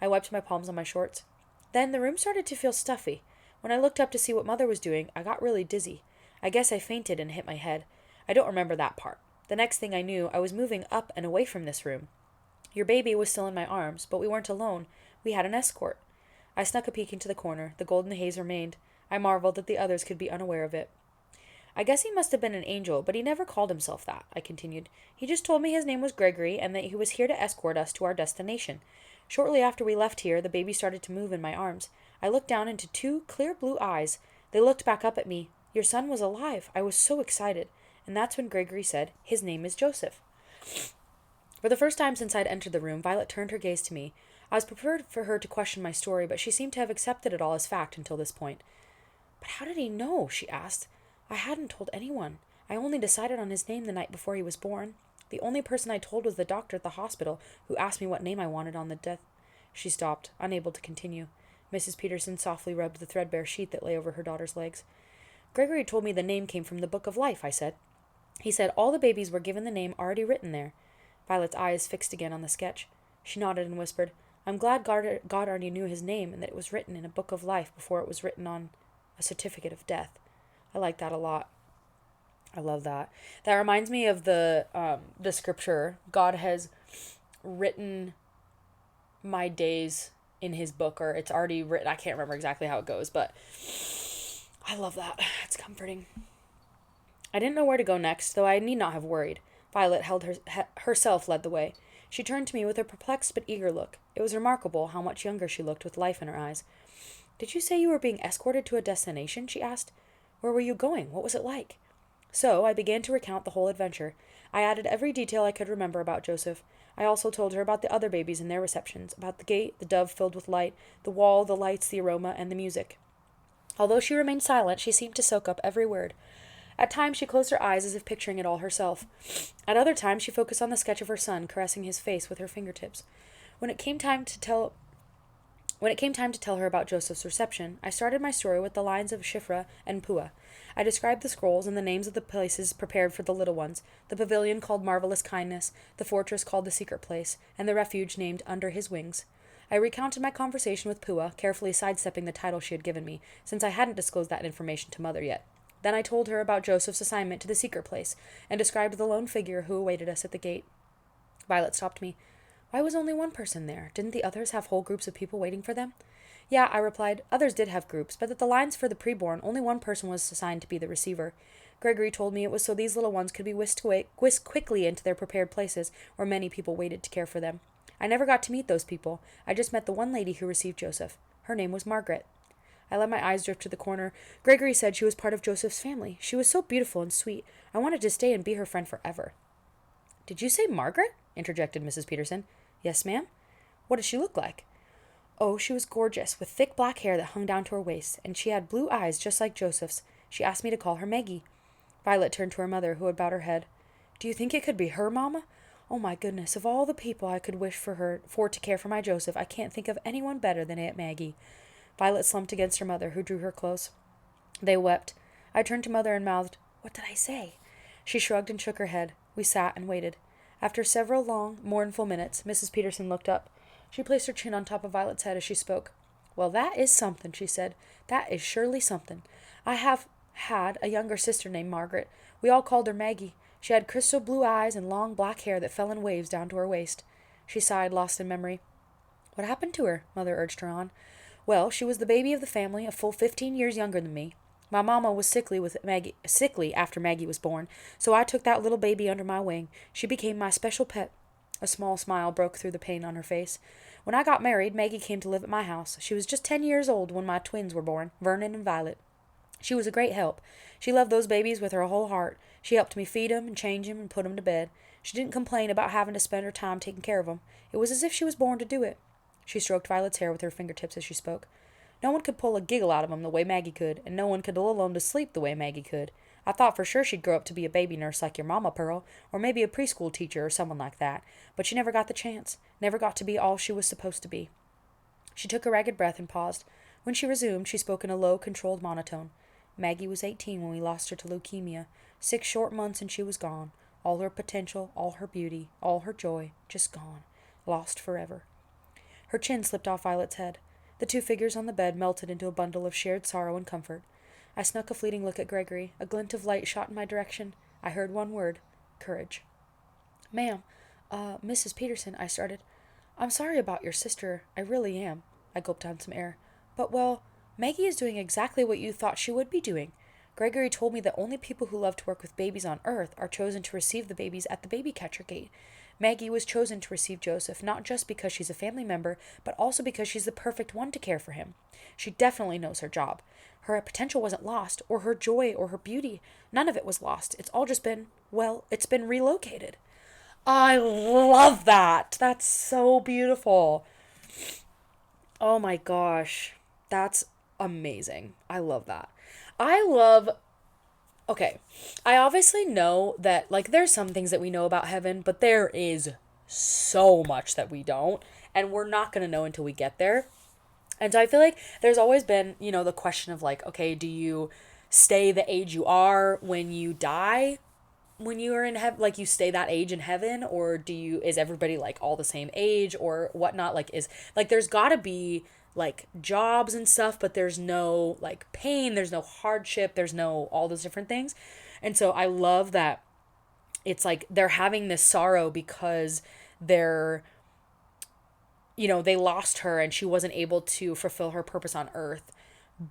I wiped my palms on my shorts. Then the room started to feel stuffy. When I looked up to see what Mother was doing, I got really dizzy. I guess I fainted and hit my head. I don't remember that part. The next thing I knew, I was moving up and away from this room. Your baby was still in my arms, but we weren't alone. We had an escort. I snuck a peek into the corner. The golden haze remained. I marveled that the others could be unaware of it. I guess he must have been an angel, but he never called himself that," I continued. "He just told me his name was Gregory and that he was here to escort us to our destination. Shortly after we left here, the baby started to move in my arms. I looked down into 2 clear blue eyes. They looked back up at me. Your son was alive. I was so excited. and that's when Gregory said, "His name is Joseph." For the first time since I'd entered the room, Violet turned her gaze to me. I was prepared for her to question my story, but she seemed to have accepted it all as fact until this point. "But how did he know?" she asked. "I hadn't told anyone. I only decided on his name the night before he was born. The only person I told was the doctor at the hospital, who asked me what name I wanted on the death." She stopped, unable to continue. Mrs. Peterson softly rubbed the threadbare sheet that lay over her daughter's legs. "Gregory told me the name came from the Book of Life," I said. "He said all the babies were given the name already written there." Violet's eyes fixed again on the sketch. She nodded and whispered, "I'm glad God already knew his name and that it was written in a book of life before it was written on a certificate of death." I like that a lot. I love that. That reminds me of the scripture, "God has written my days in his book," or "it's already written." I can't remember exactly how it goes, but I love that. It's comforting. I didn't know where to go next, though I need not have worried. Violet herself led the way. She turned to me with a perplexed but eager look. It was remarkable how much younger she looked with life in her eyes. "Did you say you were being escorted to a destination?" she asked. "Where were you going? What was it like?" So I began to recount the whole adventure. I added every detail I could remember about Joseph. I also told her about the other babies and their receptions, about the gate, the dove filled with light, the wall, the lights, the aroma, and the music. Although she remained silent, she seemed to soak up every word. At times she closed her eyes as if picturing it all herself. At other times she focused on the sketch of her son, caressing his face with her fingertips. When it came time to tell her about Joseph's reception, I started my story with the lines of Shifra and Pua. I described the scrolls and the names of the places prepared for the little ones, the pavilion called Marvelous Kindness, the fortress called the Secret Place, and the refuge named Under His Wings. I recounted my conversation with Pua, carefully sidestepping the title she had given me, since I hadn't disclosed that information to Mother yet. Then I told her about Joseph's assignment to the Secret Place, and described the lone figure who awaited us at the gate. Violet stopped me. "Why was only one person there? Didn't the others have whole groups of people waiting for them?" "Yeah," I replied. "Others did have groups, but at the lines for the preborn, only one person was assigned to be the receiver. Gregory told me it was so these little ones could be whisked quickly into their prepared places, where many people waited to care for them. I never got to meet those people. I just met the one lady who received Joseph. Her name was Margaret." I let my eyes drift to the corner. "Gregory said she was part of Joseph's family. She was so beautiful and sweet. I wanted to stay and be her friend forever." "Did you say Margaret?" interjected Mrs. Peterson. "Yes, ma'am." "What did she look like?" "Oh, she was gorgeous, with thick black hair that hung down to her waist, and she had blue eyes just like Joseph's. She asked me to call her Maggie." Violet turned to her mother, who had bowed her head. "Do you think it could be her, Mamma? Oh, my goodness, of all the people I could wish for to care for my Joseph, I can't think of anyone better than Aunt Maggie." Violet slumped against her mother, who drew her close. They wept. I turned to Mother and mouthed, "What did I say?" She shrugged and shook her head. We sat and waited. After several long, mournful minutes, Mrs. Peterson looked up. She placed her chin on top of Violet's head as she spoke. "Well, that is something," she said. "That is surely something. I have had a younger sister named Margaret. We all called her Maggie. She had crystal blue eyes and long black hair that fell in waves down to her waist." She sighed, lost in memory. "What happened to her?" Mother urged her on. "Well, she was the baby of the family, a full 15 years younger than me. My mamma was sickly after Maggie was born, so I took that little baby under my wing. She became my special pet." A small smile broke through the pain on her face. "When I got married, Maggie came to live at my house. She was just 10 years old when my twins were born, Vernon and Violet. She was a great help. She loved those babies with her whole heart. She helped me feed 'em and change 'em and put 'em to bed. She didn't complain about having to spend her time taking care of 'em. It was as if she was born to do it." She stroked Violet's hair with her fingertips as she spoke. "No one could pull a giggle out of 'em the way Maggie could, and no one could lull 'em to sleep the way Maggie could. I thought for sure she'd grow up to be a baby nurse like your Mama Pearl, or maybe a preschool teacher or someone like that, but she never got the chance, never got to be all she was supposed to be." She took a ragged breath and paused. When she resumed, she spoke in a low, controlled monotone. "Maggie was 18 when we lost her to leukemia. 6 short months and she was gone. All her potential, all her beauty, all her joy, just gone. Lost forever." Her chin slipped off Violet's head. The two figures on the bed melted into a bundle of shared sorrow and comfort. I snuck a fleeting look at Gregory. A glint of light shot in my direction. I heard one word. Courage. "Ma'am, Mrs. Peterson," I started. "I'm sorry about your sister. I really am." I gulped down some air. "But, well, Maggie is doing exactly what you thought she would be doing. Gregory told me that only people who love to work with babies on Earth are chosen to receive the babies at the baby catcher gate. Maggie was chosen to receive Joseph, not just because she's a family member, but also because she's the perfect one to care for him. She definitely knows her job. Her potential wasn't lost, or her joy, or her beauty. None of it was lost. It's all just been, well, it's been relocated. I love that. That's so beautiful. Oh my gosh. That's amazing. I love that. I love okay, I obviously know that, like, there's some things that we know about heaven, but there is so much that we don't, and we're not going to know until we get there. And so I feel like there's always been, the question of, like, okay, do you stay the age you are when you die? When you are in heaven, like, you stay that age in heaven, or is everybody like all the same age or whatnot? Like, there's gotta be like jobs and stuff, but there's no like pain, there's no hardship, there's no all those different things. And so I love that it's like they're having this sorrow because they're, they lost her and she wasn't able to fulfill her purpose on earth.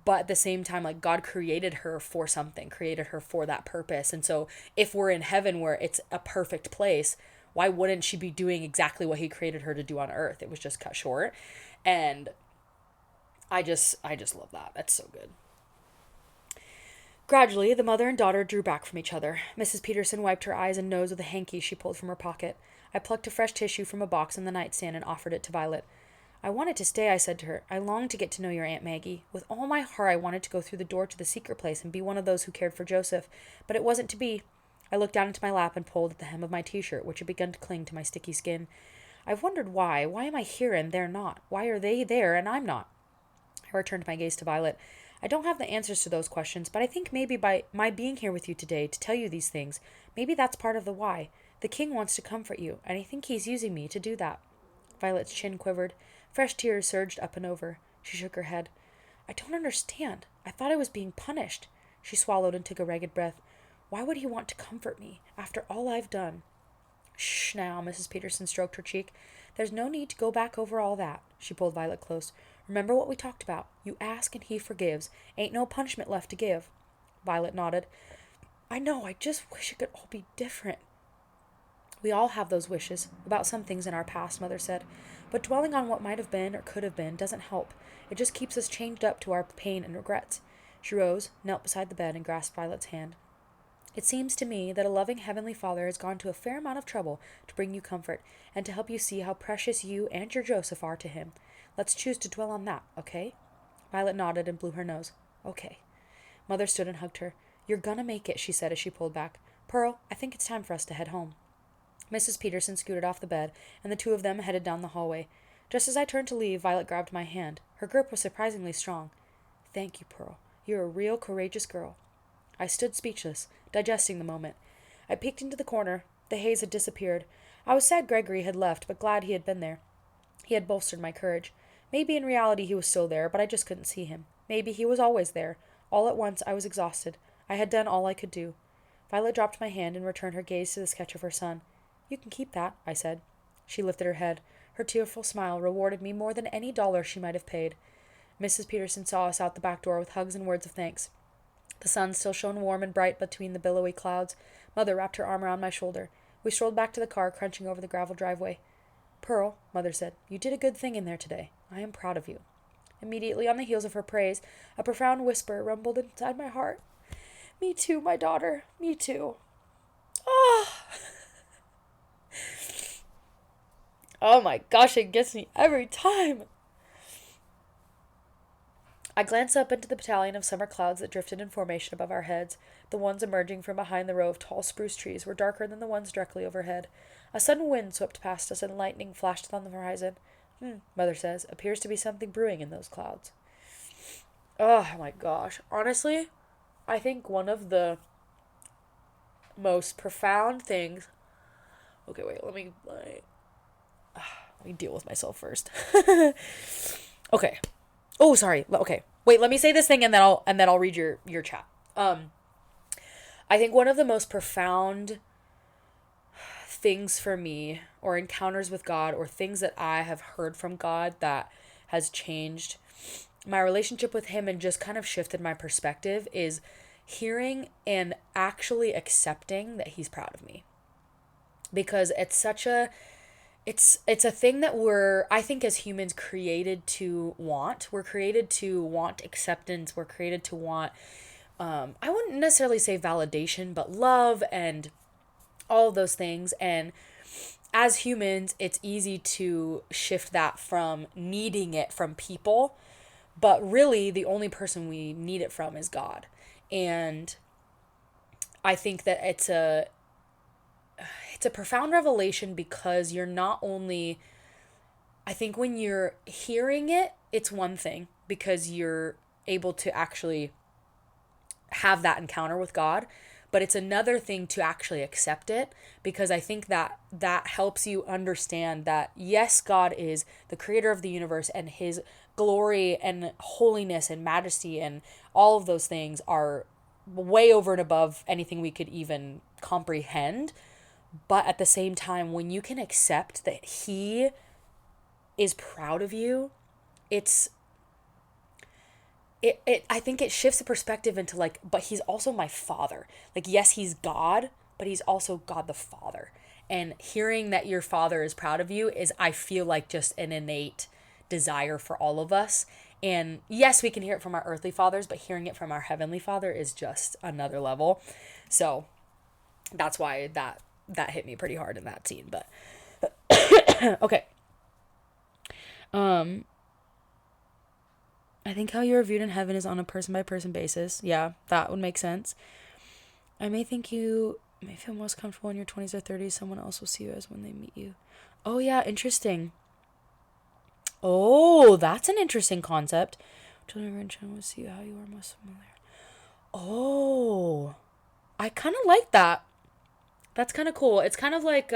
But at the same time, like, God created her for something, created her for that purpose. And so if we're in heaven where it's a perfect place, why wouldn't she be doing exactly what he created her to do on earth? It was just cut short. And I just love that. That's so good. Gradually, the mother and daughter drew back from each other. Mrs. Peterson wiped her eyes and nose with a hanky she pulled from her pocket. I plucked a fresh tissue from a box on the nightstand and offered it to Violet. I wanted to stay, I said to her. I longed to get to know your Aunt Maggie. With all my heart, I wanted to go through the door to the secret place and be one of those who cared for Joseph. But it wasn't to be. I looked down into my lap and pulled at the hem of my t-shirt, which had begun to cling to my sticky skin. I've wondered why. Why am I here and they're not? Why are they there and I'm not? I returned my gaze to Violet. I don't have the answers to those questions, but I think maybe by my being here with you today to tell you these things, maybe that's part of the why. The king wants to comfort you, and I think he's using me to do that. Violet's chin quivered. Fresh tears surged up and over. She shook her head. I don't understand. I thought I was being punished. She swallowed and took a ragged breath. Why would he want to comfort me, after all I've done? Shh now, Mrs. Peterson stroked her cheek. There's no need to go back over all that. She pulled Violet close. Remember what we talked about. You ask and he forgives. Ain't no punishment left to give. Violet nodded. I know, I just wish it could all be different. We all have those wishes, about some things in our past, Mother said. But dwelling on what might have been or could have been doesn't help. It just keeps us chained up to our pain and regrets. She rose, knelt beside the bed, and grasped Violet's hand. It seems to me that a loving Heavenly Father has gone to a fair amount of trouble to bring you comfort, and to help you see how precious you and your Joseph are to him. Let's choose to dwell on that, okay? Violet nodded and blew her nose. Okay. Mother stood and hugged her. You're gonna make it, she said as she pulled back. Pearl, I think it's time for us to head home. Mrs. Peterson scooted off the bed, and the two of them headed down the hallway. Just as I turned to leave, Violet grabbed my hand. Her grip was surprisingly strong. Thank you, Pearl. You're a real courageous girl. I stood speechless, digesting the moment. I peeked into the corner. The haze had disappeared. I was sad Gregory had left, but glad he had been there. He had bolstered my courage. Maybe in reality he was still there, but I just couldn't see him. Maybe he was always there. All at once I was exhausted. I had done all I could do. Violet dropped my hand and returned her gaze to the sketch of her son. You can keep that, I said. She lifted her head. Her tearful smile rewarded me more than any dollar she might have paid. Mrs. Peterson saw us out the back door with hugs and words of thanks. The sun still shone warm and bright between the billowy clouds. Mother wrapped her arm around my shoulder. We strolled back to the car, crunching over the gravel driveway. Pearl, Mother said, you did a good thing in there today. I am proud of you. Immediately on the heels of her praise, a profound whisper rumbled inside my heart. Me too, my daughter. Me too. Ah! Oh my gosh, it gets me every time. I glanced up into the battalion of summer clouds that drifted in formation above our heads. The ones emerging from behind the row of tall spruce trees were darker than the ones directly overhead. A sudden wind swept past us and lightning flashed on the horizon. Mother says, appears to be something brewing in those clouds. Oh my gosh. Honestly, I think one of the most profound things... Okay, wait, let me deal with myself first. Okay. Oh, sorry. Okay. Wait, let me say this thing and then I'll read your chat. I think one of the most profound things for me, or encounters with God, or things that I have heard from God that has changed my relationship with him and just kind of shifted my perspective, is hearing and actually accepting that he's proud of me. because it's a thing that we're, I think, as humans, created to want. We're created to want acceptance. We're created to want, I wouldn't necessarily say validation, but love and all of those things. And as humans, it's easy to shift that from needing it from people, but really the only person we need it from is God. And I think that it's a profound revelation, because you're not only, I think when you're hearing it, it's one thing because you're able to actually have that encounter with God, but it's another thing to actually accept it, because I think that that helps you understand that yes, God is the creator of the universe, and his glory and holiness and majesty and all of those things are way over and above anything we could even comprehend. But at the same time, when you can accept that he is proud of you, it's it I think it shifts the perspective into like, but he's also my father. Like, yes, he's God, but he's also God the Father. And hearing that your father is proud of you is, I feel like, just an innate desire for all of us. And yes, we can hear it from our earthly fathers, but hearing it from our heavenly Father is just another level. So that's why that hit me pretty hard in that scene. But okay. I think how you are viewed in heaven is on a person by person basis. Yeah, that would make sense. I may think you may feel most comfortable in your 20s or 30s. Someone else will see you as when they meet you. Oh, yeah, interesting. Oh, that's an interesting concept. Children and children will see how you are most familiar. Oh, I kind of like that. That's kind of cool. It's kind of like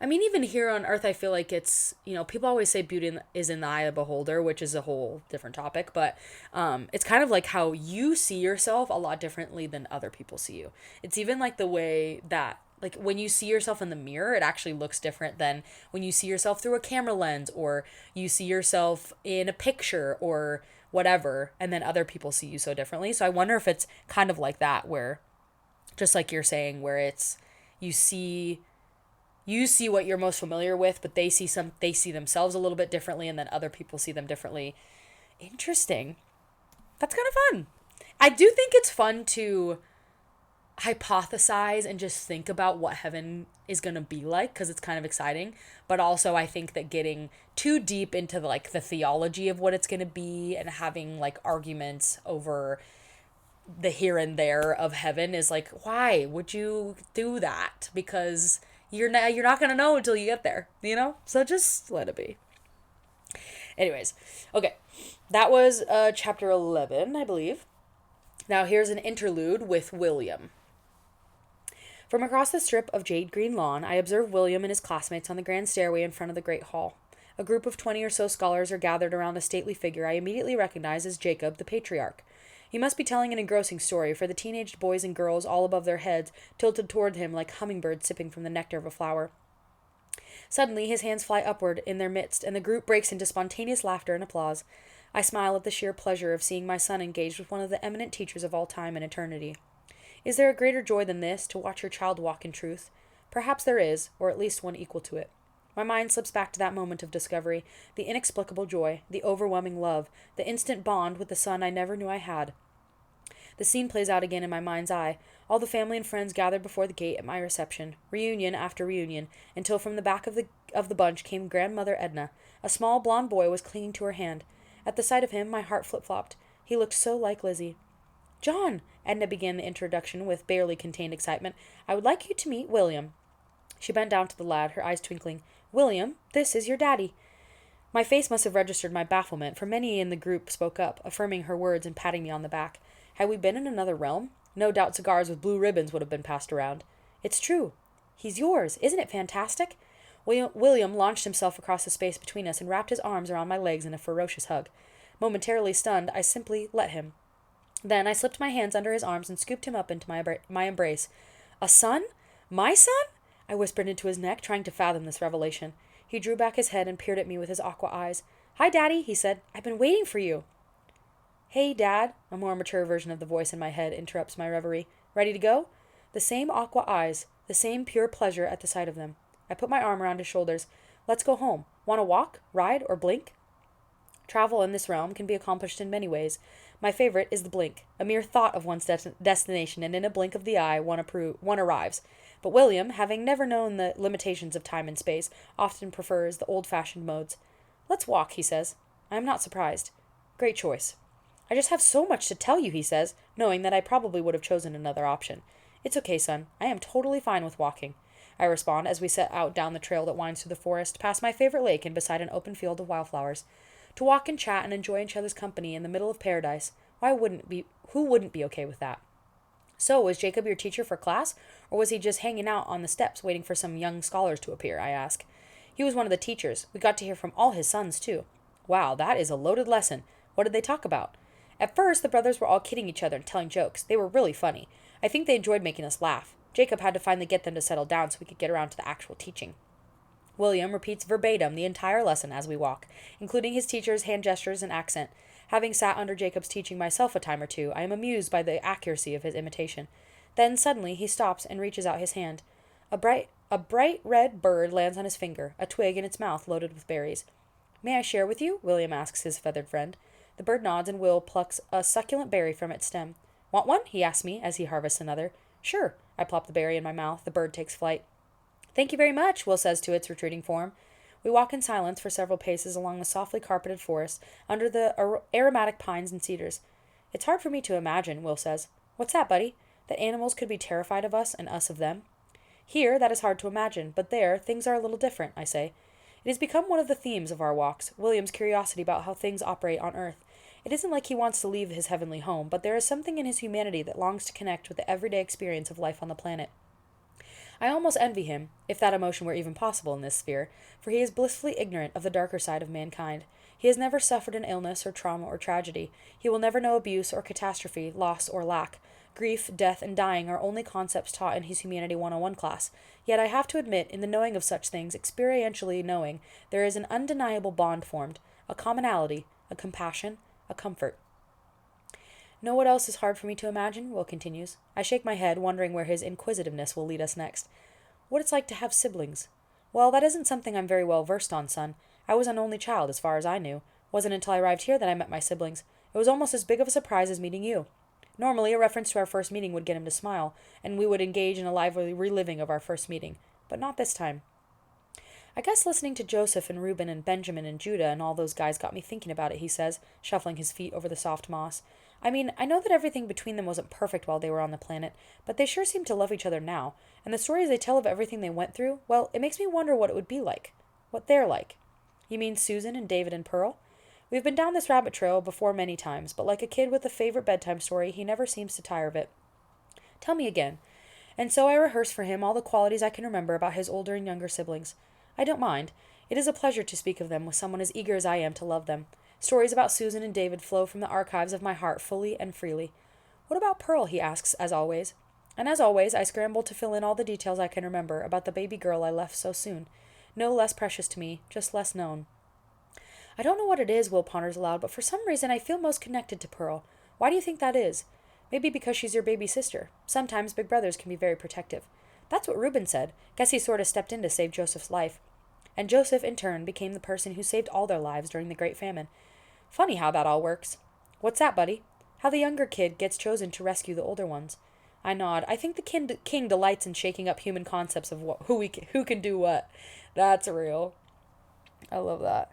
I mean, even here on Earth, I feel like it's, people always say beauty is in the eye of the beholder, which is a whole different topic, but it's kind of like how you see yourself a lot differently than other people see you. It's even like the way that, like, when you see yourself in the mirror, it actually looks different than when you see yourself through a camera lens, or you see yourself in a picture or whatever, and then other people see you so differently. So I wonder if it's kind of like that, where, just like you're saying, where it's, you see what you're most familiar with, but they see themselves a little bit differently, and then other people see them differently. Interesting. That's kind of fun. I do think it's fun to hypothesize and just think about what heaven is going to be like, because it's kind of exciting. But also, I think that getting too deep into like the theology of what it's going to be and having like arguments over the here and there of heaven is like, why would you do that? Because you're not going to know until you get there, so just let it be. Anyways, okay, that was chapter 11, I believe. Now here's an interlude with William. From across the strip of jade green lawn, I observe William and his classmates on the grand stairway in front of the great hall. A group of 20 or so scholars are gathered around a stately figure I immediately recognize as Jacob, the patriarch. He must be telling an engrossing story, for the teenaged boys and girls all above their heads tilted toward him like hummingbirds sipping from the nectar of a flower. Suddenly his hands fly upward in their midst, and the group breaks into spontaneous laughter and applause. I smile at the sheer pleasure of seeing my son engaged with one of the eminent teachers of all time and eternity. Is there a greater joy than this, to watch your child walk in truth? Perhaps there is, or at least one equal to it. My mind slips back to that moment of discovery, the inexplicable joy, the overwhelming love, the instant bond with the son I never knew I had. The scene plays out again in my mind's eye. All the family and friends gathered before the gate at my reception, reunion after reunion, until from the back of the bunch came Grandmother Edna. A small blond boy was clinging to her hand. At the sight of him, my heart flip-flopped. He looked so like Lizzie. "John," Edna began the introduction with barely contained excitement, "I would like you to meet William." She bent down to the lad, her eyes twinkling. "William, this is your daddy." My face must have registered my bafflement, for many in the group spoke up, affirming her words and patting me on the back. Had we been in another realm? No doubt cigars with blue ribbons would have been passed around. "It's true. He's yours. Isn't it fantastic?" William launched himself across the space between us and wrapped his arms around my legs in a ferocious hug. Momentarily stunned, I simply let him. Then I slipped my hands under his arms and scooped him up into my embrace. "A son? My son?" I whispered into his neck, trying to fathom this revelation. He drew back his head and peered at me with his aqua eyes. "Hi, Daddy," he said. "I've been waiting for you." "Hey, Dad," a more mature version of the voice in my head interrupts my reverie. "Ready to go?" The same aqua eyes, the same pure pleasure at the sight of them. I put my arm around his shoulders. Let's go home. Want to walk, ride, or blink? Travel in this realm can be accomplished in many ways. My favorite is the blink, a mere thought of one's destination, and in a blink of the eye one arrives. But William, having never known the limitations of time and space, often prefers the old-fashioned modes. Let's walk, he says. I am not surprised. Great choice. I just have so much to tell you, he says, knowing that I probably would have chosen another option. It's okay, son. I am totally fine with walking, I respond as we set out down the trail that winds through the forest, past my favorite lake and beside an open field of wildflowers. To walk and chat and enjoy each other's company in the middle of paradise, who wouldn't be okay with that? So, was Jacob your teacher for class, or was he just hanging out on the steps waiting for some young scholars to appear, I ask. He was one of the teachers. We got to hear from all his sons, too. Wow, that is a loaded lesson. What did they talk about? At first, the brothers were all kidding each other and telling jokes. They were really funny. I think they enjoyed making us laugh. Jacob had to finally get them to settle down so we could get around to the actual teaching. William repeats verbatim the entire lesson as we walk, including his teacher's hand gestures and accent. Having sat under Jacob's teaching myself a time or two, I am amused by the accuracy of his imitation. Then suddenly he stops and reaches out his hand. A bright red bird lands on his finger, a twig in its mouth loaded with berries. May I share with you? William asks his feathered friend. The bird nods and Will plucks a succulent berry from its stem. Want one? He asks me as he harvests another. Sure. I plop the berry in my mouth. The bird takes flight. Thank you very much, Will says to its retreating form. We walk in silence for several paces along the softly carpeted forest, under the aromatic pines and cedars. It's hard for me to imagine, Will says. What's that, buddy? That animals could be terrified of us and us of them? Here, that is hard to imagine, but there, things are a little different, I say. It has become one of the themes of our walks, William's curiosity about how things operate on Earth. It isn't like he wants to leave his heavenly home, but there is something in his humanity that longs to connect with the everyday experience of life on the planet. I almost envy him, if that emotion were even possible in this sphere, for he is blissfully ignorant of the darker side of mankind. He has never suffered an illness or trauma or tragedy. He will never know abuse or catastrophe, loss or lack. Grief, death, and dying are only concepts taught in his Humanity 101 class. Yet I have to admit, in the knowing of such things, experientially knowing, there is an undeniable bond formed, a commonality, a compassion, a comfort. Know what else is hard for me to imagine? Will continues. I shake my head, wondering where his inquisitiveness will lead us next. What it's like to have siblings. Well, that isn't something I'm very well versed on, son. I was an only child, as far as I knew. Wasn't until I arrived here that I met my siblings. It was almost as big of a surprise as meeting you. Normally, a reference to our first meeting would get him to smile, and we would engage in a lively reliving of our first meeting. But not this time. I guess listening to Joseph and Reuben and Benjamin and Judah and all those guys got me thinking about it, he says, shuffling his feet over the soft moss. I mean, I know that everything between them wasn't perfect while they were on the planet, but they sure seem to love each other now, and the stories they tell of everything they went through, well, it makes me wonder what it would be like. What they're like. You mean Susan and David and Pearl? We've been down this rabbit trail before many times, but like a kid with a favorite bedtime story, he never seems to tire of it. Tell me again. And so I rehearse for him all the qualities I can remember about his older and younger siblings. I don't mind. It is a pleasure to speak of them with someone as eager as I am to love them. Stories about Susan and David flow from the archives of my heart fully and freely. What about Pearl? He asks, as always. And as always, I scramble to fill in all the details I can remember about the baby girl I left so soon. No less precious to me, just less known. I don't know what it is, Will ponders aloud, but for some reason I feel most connected to Pearl. Why do you think that is? Maybe because she's your baby sister. Sometimes big brothers can be very protective. That's what Reuben said. Guess he sort of stepped in to save Joseph's life. And Joseph, in turn, became the person who saved all their lives during the Great Famine. Funny how that all works. What's that, buddy? How the younger kid gets chosen to rescue the older ones. I nod. I think the king delights in shaking up human concepts of who can do what. That's real. I love that.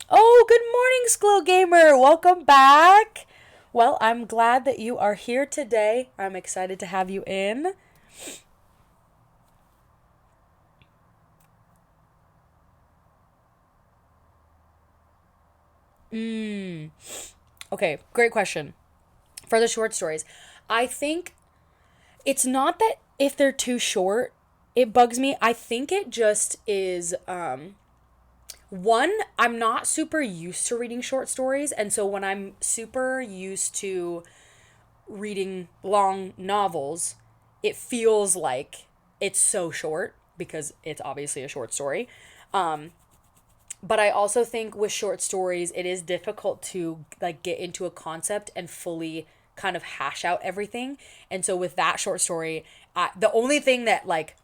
Oh, good morning, Sklo Gamer. Welcome back. Well, I'm glad that you are here today. I'm excited to have you in. Okay, great question. For the short stories, I think it's not that if they're too short, it bugs me. I think it just is, one, I'm not super used to reading short stories, and so when I'm super used to reading long novels, it feels like it's so short because it's obviously a short story. But I also think with short stories, it is difficult to like get into a concept and fully kind of hash out everything. And so with that short story, the only thing that like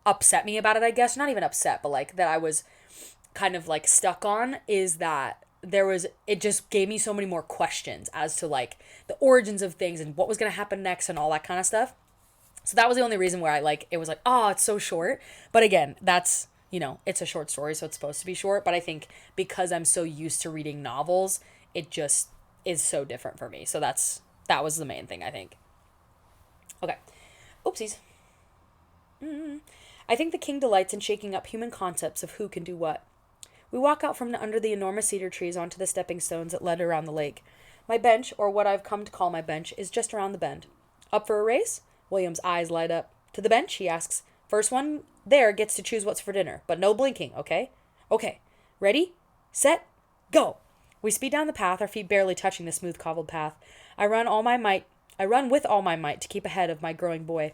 upset me about it, I guess, not even upset, but like that I was kind of like stuck on, is that it just gave me so many more questions as to like the origins of things and what was going to happen next and all that kind of stuff. So that was the only reason where I like, it was like, oh, it's so short. But again, that's, it's a short story, so it's supposed to be short. But I think because I'm so used to reading novels, it just is so different for me. So that was the main thing, I think. Okay. Oopsies. I think the king delights in shaking up human concepts of who can do what. We walk out from under the enormous cedar trees onto the stepping stones that led around the lake. My bench, or what I've come to call my bench, is just around the bend. Up for a race? William's eyes light up. To the bench, he asks. First one there gets to choose what's for dinner, but no blinking, okay? Okay. Ready? Set? Go! We speed down the path, our feet barely touching the smooth cobbled path. I run with all my might to keep ahead of my growing boy.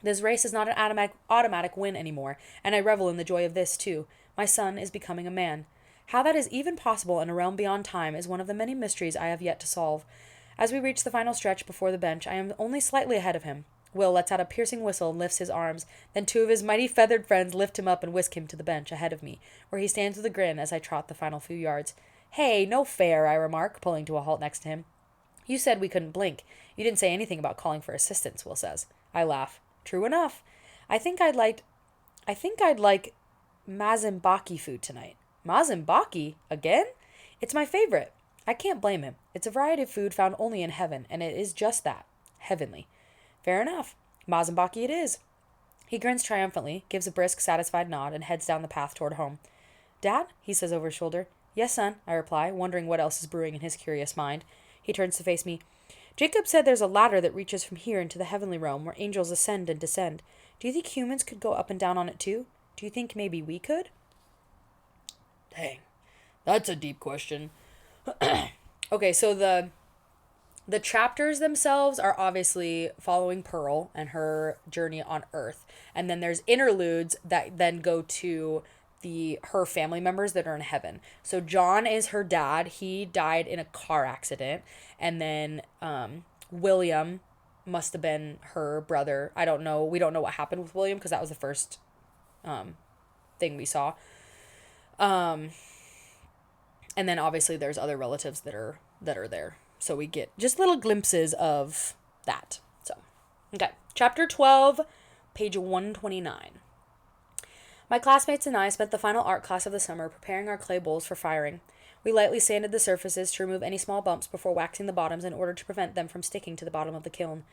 This race is not an automatic win anymore, and I revel in the joy of this, too. My son is becoming a man. How that is even possible in a realm beyond time is one of the many mysteries I have yet to solve. As we reach the final stretch before the bench, I am only slightly ahead of him. Will lets out a piercing whistle and lifts his arms. Then two of his mighty feathered friends lift him up and whisk him to the bench ahead of me, where he stands with a grin as I trot the final few yards. Hey, no fair, I remark, pulling to a halt next to him. You said we couldn't blink. You didn't say anything about calling for assistance, Will says. I laugh. True enough. I think I'd like Mazimbaki food tonight. Mazimbaki? Again? It's my favorite. I can't blame him. It's a variety of food found only in heaven, and it is just that. Heavenly. Fair enough. Mazimbaki it is. He grins triumphantly, gives a brisk, satisfied nod, and heads down the path toward home. Dad? He says over his shoulder. Yes, son, I reply, wondering what else is brewing in his curious mind. He turns to face me. Jacob said there's a ladder that reaches from here into the heavenly realm where angels ascend and descend. Do you think humans could go up and down on it too? Do you think maybe we could? Dang. That's a deep question. Okay, so the chapters themselves are obviously following Pearl and her journey on Earth. And then there's interludes that then go to her family members that are in heaven. So John is her dad. He died in a car accident. And then William must have been her brother. I don't know. We don't know what happened with William because that was the first thing we saw. And then obviously there's other relatives that are there. So we get just little glimpses of that. So, okay. Chapter 12, page 129. My classmates and I spent the final art class of the summer preparing our clay bowls for firing. We lightly sanded the surfaces to remove any small bumps before waxing the bottoms in order to prevent them from sticking to the bottom of the kiln.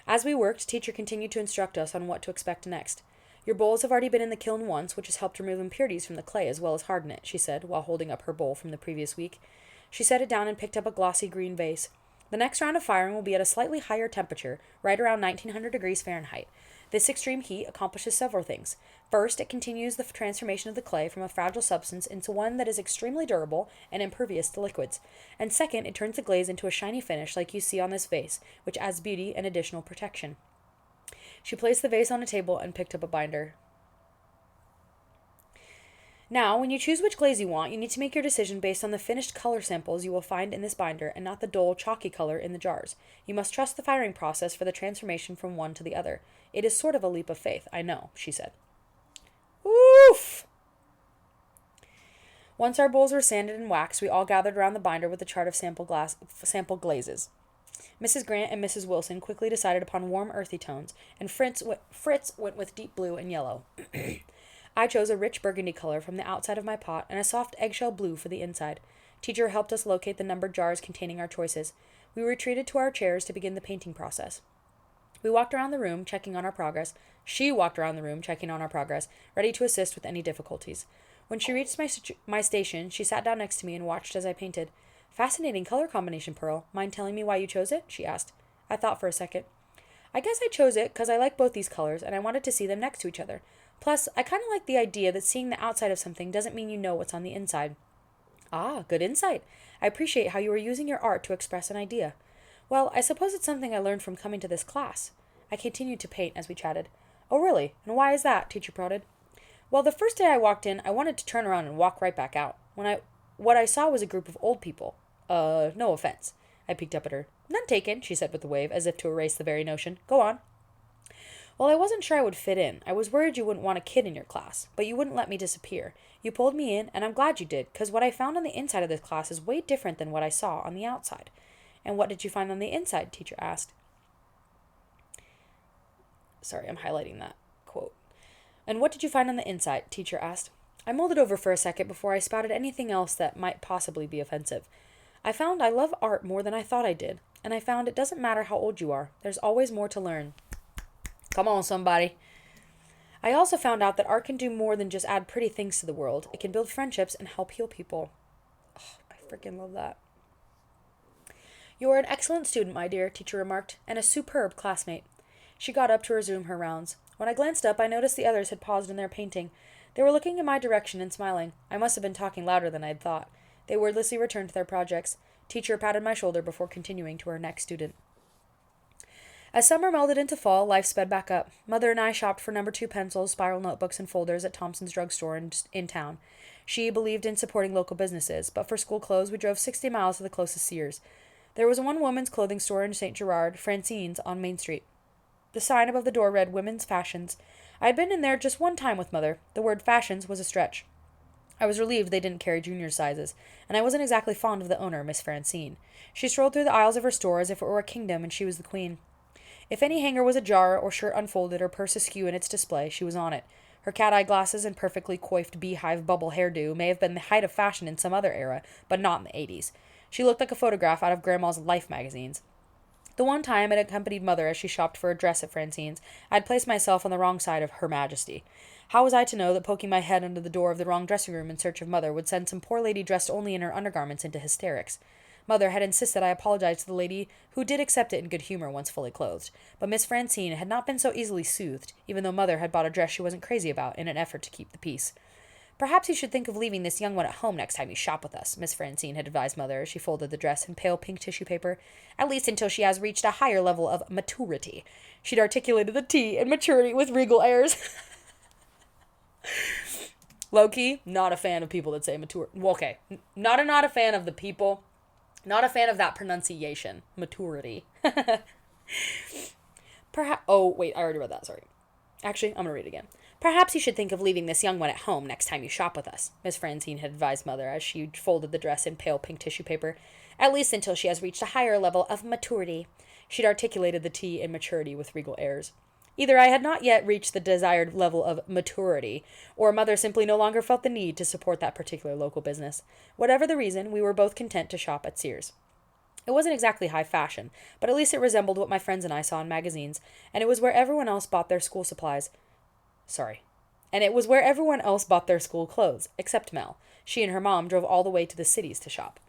As we worked, teacher continued to instruct us on what to expect next. Your bowls have already been in the kiln once, which has helped remove impurities from the clay as well as harden it, she said, while holding up her bowl from the previous week. She set it down and picked up a glossy green vase. The next round of firing will be at a slightly higher temperature, right around 1900 degrees Fahrenheit. This extreme heat accomplishes several things. First, it continues the transformation of the clay from a fragile substance into one that is extremely durable and impervious to liquids. And second, it turns the glaze into a shiny finish like you see on this vase, which adds beauty and additional protection. She placed the vase on a table and picked up a binder. Now, when you choose which glaze you want, you need to make your decision based on the finished color samples you will find in this binder and not the dull, chalky color in the jars. You must trust the firing process for the transformation from one to the other. It is sort of a leap of faith, I know, she said. Oof! Once our bowls were sanded and waxed, we all gathered around the binder with a chart of sample glazes. Mrs. Grant and Mrs. Wilson quickly decided upon warm, earthy tones, and Fritz went with deep blue and yellow. I chose a rich burgundy color from the outside of my pot and a soft eggshell blue for the inside. Teacher helped us locate the numbered jars containing our choices. We retreated to our chairs to begin the painting process. We walked around the room, checking on our progress. She walked around the room, checking on our progress, ready to assist with any difficulties. When she reached my station, she sat down next to me and watched as I painted. Fascinating color combination, Pearl. Mind telling me why you chose it? She asked. I thought for a second. I guess I chose it because I like both these colors and I wanted to see them next to each other. Plus, I kind of like the idea that seeing the outside of something doesn't mean you know what's on the inside. Ah, good insight. I appreciate how you are using your art to express an idea. Well, I suppose it's something I learned from coming to this class. I continued to paint as we chatted. Oh, really? And why is that? Teacher prodded. Well, the first day I walked in, I wanted to turn around and walk right back out. What I saw was a group of old people. No offense. I peeked up at her. None taken, she said with a wave, as if to erase the very notion. Go on. Well, I wasn't sure I would fit in. I was worried you wouldn't want a kid in your class, but you wouldn't let me disappear. You pulled me in, and I'm glad you did, because what I found on the inside of this class is way different than what I saw on the outside. And what did you find on the inside? Teacher asked. Sorry, I'm highlighting that quote. And what did you find on the inside? Teacher asked. I mulled it over for a second before I spouted anything else that might possibly be offensive. I found I love art more than I thought I did, and I found it doesn't matter how old you are. There's always more to learn. Come on, somebody. I also found out that art can do more than just add pretty things to the world. It can build friendships and help heal people. Oh, I freaking love that. You're an excellent student, my dear, teacher remarked, and a superb classmate. She got up to resume her rounds. When I glanced up, I noticed the others had paused in their painting. They were looking in my direction and smiling. I must have been talking louder than I had thought. They wordlessly returned to their projects. Teacher patted my shoulder before continuing to her next student. As summer melded into fall, life sped back up. Mother and I shopped for No. 2 pencils, spiral notebooks, and folders at Thompson's drugstore in town. She believed in supporting local businesses, but for school clothes, we drove 60 miles to the closest Sears. There was one woman's clothing store in St. Gerard, Francine's, on Main Street. The sign above the door read Women's Fashions. I had been in there just one time with Mother. The word fashions was a stretch. I was relieved they didn't carry junior sizes, and I wasn't exactly fond of the owner, Miss Francine. She strolled through the aisles of her store as if it were a kingdom and she was the queen. If any hanger was ajar, or shirt unfolded, or purse askew in its display, she was on it. Her cat-eye glasses and perfectly coiffed beehive bubble hairdo may have been the height of fashion in some other era, but not in the 80s. She looked like a photograph out of Grandma's Life magazines. The one time I had accompanied Mother as she shopped for a dress at Francine's, I had placed myself on the wrong side of Her Majesty. How was I to know that poking my head under the door of the wrong dressing room in search of Mother would send some poor lady dressed only in her undergarments into hysterics? Mother had insisted I apologize to the lady, who did accept it in good humor once fully clothed. But Miss Francine had not been so easily soothed, even though Mother had bought a dress she wasn't crazy about in an effort to keep the peace. Perhaps you should think of leaving this young one at home next time you shop with us, Miss Francine had advised Mother as she folded the dress in pale pink tissue paper, at least until she has reached a higher level of maturity. She'd articulated the T in maturity with regal airs. Low-key, not a fan of people that say mature. Well, okay, not a fan of the people. Not a fan of that pronunciation. Maturity. Perhaps. Oh, wait, I already read that, sorry. Actually, I'm going to read it again. Perhaps you should think of leaving this young one at home next time you shop with us, Miss Francine had advised Mother as she folded the dress in pale pink tissue paper, at least until she has reached a higher level of maturity. She'd articulated the T in maturity with regal airs. Either I had not yet reached the desired level of maturity, or Mother simply no longer felt the need to support that particular local business. Whatever the reason, we were both content to shop at Sears. It wasn't exactly high fashion, but at least it resembled what my friends and I saw in magazines, and it was where everyone else bought their school supplies. And it was where everyone else bought their school clothes, except Mel. She and her mom drove all the way to the cities to shop.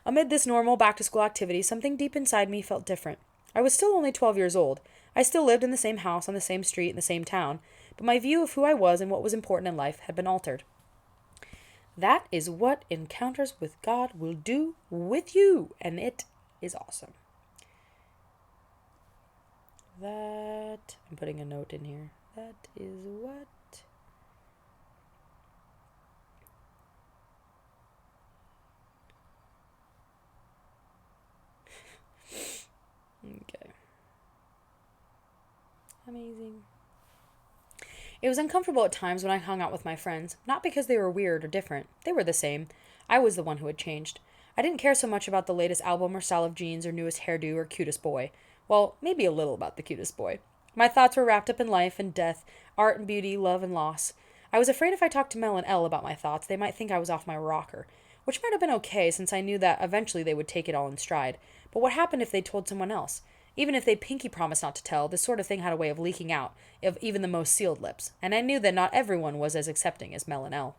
Amid this normal back-to-school activity, something deep inside me felt different. I was still only 12 years old. I still lived in the same house, on the same street, in the same town, but my view of who I was and what was important in life had been altered. That is what encounters with God will do with you, and it is awesome. I'm putting a note in here. That is what... Okay. Amazing. It was uncomfortable at times when I hung out with my friends, not because they were weird or different. They were the same. I was the one who had changed. I didn't care so much about the latest album or style of jeans or newest hairdo or cutest boy. Well, maybe a little about the cutest boy. My thoughts were wrapped up in life and death, art and beauty, love and loss. I was afraid if I talked to Mel and Elle about my thoughts, they might think I was off my rocker, which might have been okay since I knew that eventually they would take it all in stride. But what happened if they told someone else? Even if they pinky promised not to tell, this sort of thing had a way of leaking out of even the most sealed lips, and I knew that not everyone was as accepting as Mel and Elle.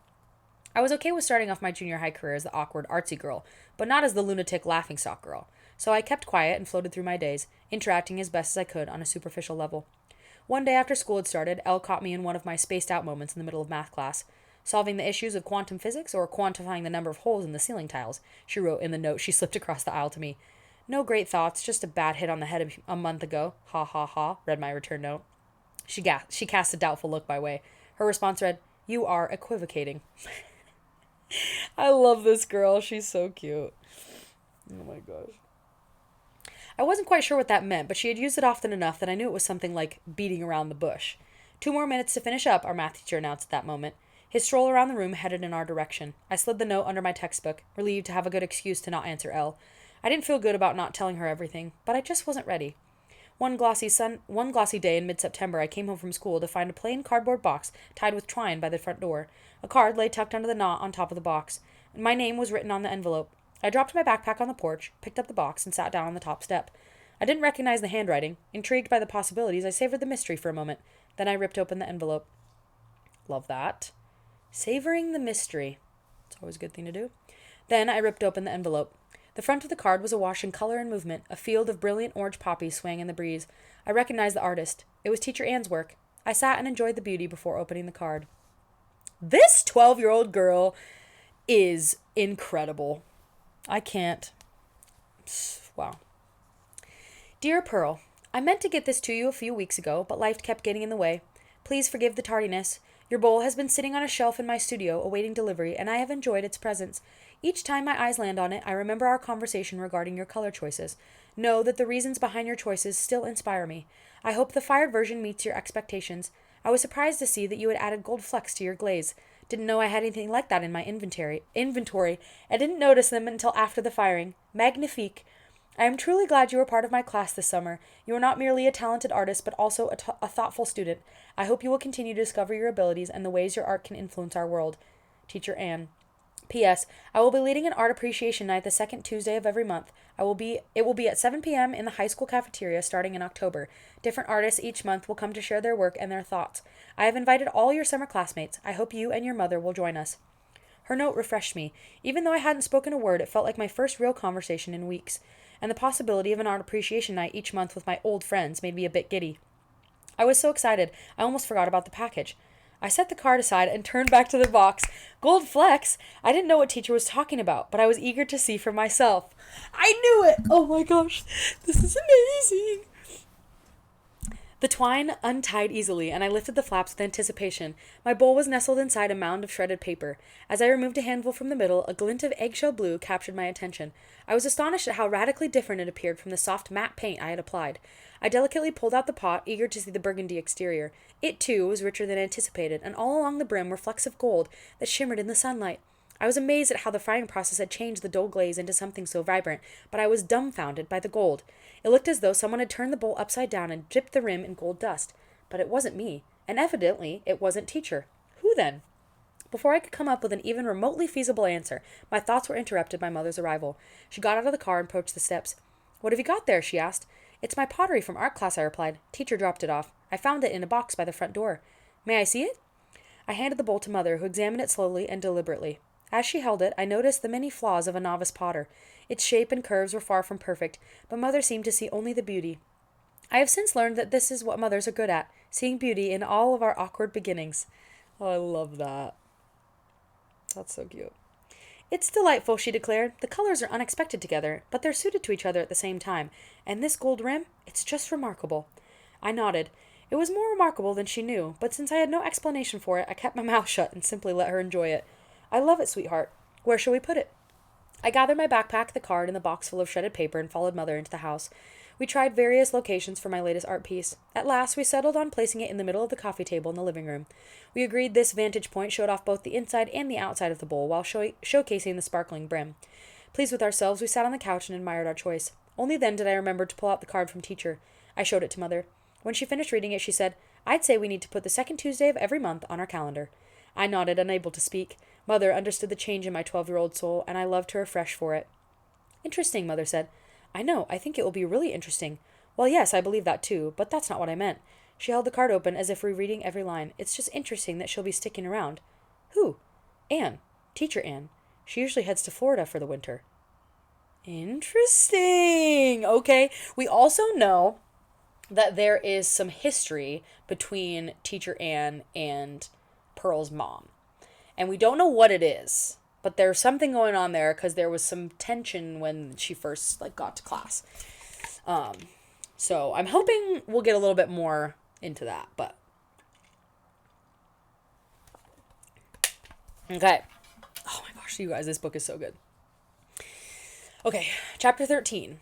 I was okay with starting off my junior high career as the awkward, artsy girl, but not as the lunatic, laughingstock girl. So I kept quiet and floated through my days, interacting as best as I could on a superficial level. One day after school had started, Elle caught me in one of my spaced-out moments in the middle of math class. Solving the issues of quantum physics or quantifying the number of holes in the ceiling tiles, she wrote in the note she slipped across the aisle to me. No great thoughts, just a bad hit on the head a month ago. Ha ha ha, read my return note. She cast a doubtful look my way. Her response read, "You are equivocating." I love this girl. She's so cute. Oh my gosh. I wasn't quite sure what that meant, but she had used it often enough that I knew it was something like beating around the bush. 2 more minutes to finish up, our math teacher announced at that moment. His stroll around the room headed in our direction. I slid the note under my textbook, relieved to have a good excuse to not answer Elle. I didn't feel good about not telling her everything, but I just wasn't ready. One glossy day in mid-September, I came home from school to find a plain cardboard box tied with twine by the front door. A card lay tucked under the knot on top of the box, and my name was written on the envelope. I dropped my backpack on the porch, picked up the box, and sat down on the top step. I didn't recognize the handwriting. Intrigued by the possibilities, I savored the mystery for a moment. Then I ripped open the envelope. Love that. Savoring the mystery. It's always a good thing to do. Then I ripped open the envelope. The front of the card was awash in color and movement, a field of brilliant orange poppies swaying in the breeze. I recognized the artist. It was Teacher Anne's work. I sat and enjoyed the beauty before opening the card. This 12-year-old girl is incredible. I can't. Wow. Dear Pearl, I meant to get this to you a few weeks ago, but life kept getting in the way. Please forgive the tardiness. Your bowl has been sitting on a shelf in my studio awaiting delivery, and I have enjoyed its presence. Each time my eyes land on it, I remember our conversation regarding your color choices. Know that the reasons behind your choices still inspire me. I hope the fired version meets your expectations. I was surprised to see that you had added gold flecks to your glaze. Didn't know I had anything like that in my inventory. I didn't notice them until after the firing. Magnifique. I am truly glad you were part of my class this summer. You are not merely a talented artist, but also a thoughtful student. I hope you will continue to discover your abilities and the ways your art can influence our world. Teacher Anne. P.S. I will be leading an art appreciation night the second Tuesday of every month. It will be at 7 p.m. in the high school cafeteria starting in October. Different artists each month will come to share their work and their thoughts. I have invited all your summer classmates. I hope you and your mother will join us. Her note refreshed me. Even though I hadn't spoken a word, it felt like my first real conversation in weeks. And the possibility of an art appreciation night each month with my old friends made me a bit giddy. I was so excited, I almost forgot about the package. I set the card aside and turned back to the box. Gold flecks? I didn't know what teacher was talking about, but I was eager to see for myself. I knew it! Oh my gosh, this is amazing! The twine untied easily, and I lifted the flaps with anticipation. My bowl was nestled inside a mound of shredded paper. As I removed a handful from the middle, a glint of eggshell blue captured my attention. I was astonished at how radically different it appeared from the soft matte paint I had applied. I delicately pulled out the pot, eager to see the burgundy exterior. It, too, was richer than anticipated, and all along the brim were flecks of gold that shimmered in the sunlight. I was amazed at how the frying process had changed the dull glaze into something so vibrant, but I was dumbfounded by the gold. It looked as though someone had turned the bowl upside down and dipped the rim in gold dust. But it wasn't me, and evidently it wasn't teacher. Who then? Before I could come up with an even remotely feasible answer, my thoughts were interrupted by Mother's arrival. She got out of the car and approached the steps. "What have you got there?" she asked. "It's my pottery from art class," I replied. "Teacher dropped it off. I found it in a box by the front door." "May I see it?" I handed the bowl to Mother, who examined it slowly and deliberately. As she held it, I noticed the many flaws of a novice potter. Its shape and curves were far from perfect, but Mother seemed to see only the beauty. I have since learned that this is what mothers are good at, seeing beauty in all of our awkward beginnings. Oh, I love that. That's so cute. "It's delightful," she declared. "The colors are unexpected together, but they're suited to each other at the same time. And this gold rim, it's just remarkable." I nodded. It was more remarkable than she knew, but since I had no explanation for it, I kept my mouth shut and simply let her enjoy it. "I love it, sweetheart. Where shall we put it?" I gathered my backpack, the card, and the box full of shredded paper and followed Mother into the house. We tried various locations for my latest art piece. At last, we settled on placing it in the middle of the coffee table in the living room. We agreed this vantage point showed off both the inside and the outside of the bowl while showcasing the sparkling brim. Pleased with ourselves, we sat on the couch and admired our choice. Only then did I remember to pull out the card from teacher. I showed it to Mother. When she finished reading it, she said, "I'd say we need to put the second Tuesday of every month on our calendar." I nodded, unable to speak. Mother understood the change in my 12-year-old soul, and I loved her afresh for it. "Interesting," Mother said. "I know. I think it will be really interesting." "Well, yes, I believe that too, but that's not what I meant." She held the card open as if rereading every line. "It's just interesting that she'll be sticking around." "Who?" "Anne. Teacher Anne. She usually heads to Florida for the winter." Interesting. Okay. We also know that there is some history between Teacher Anne and Pearl's mom. And we don't know what it is, but there's something going on there because there was some tension when she first got to class. So I'm hoping we'll get a little bit more into that, but okay. Oh my gosh, you guys, this book is so good. Okay, chapter 13.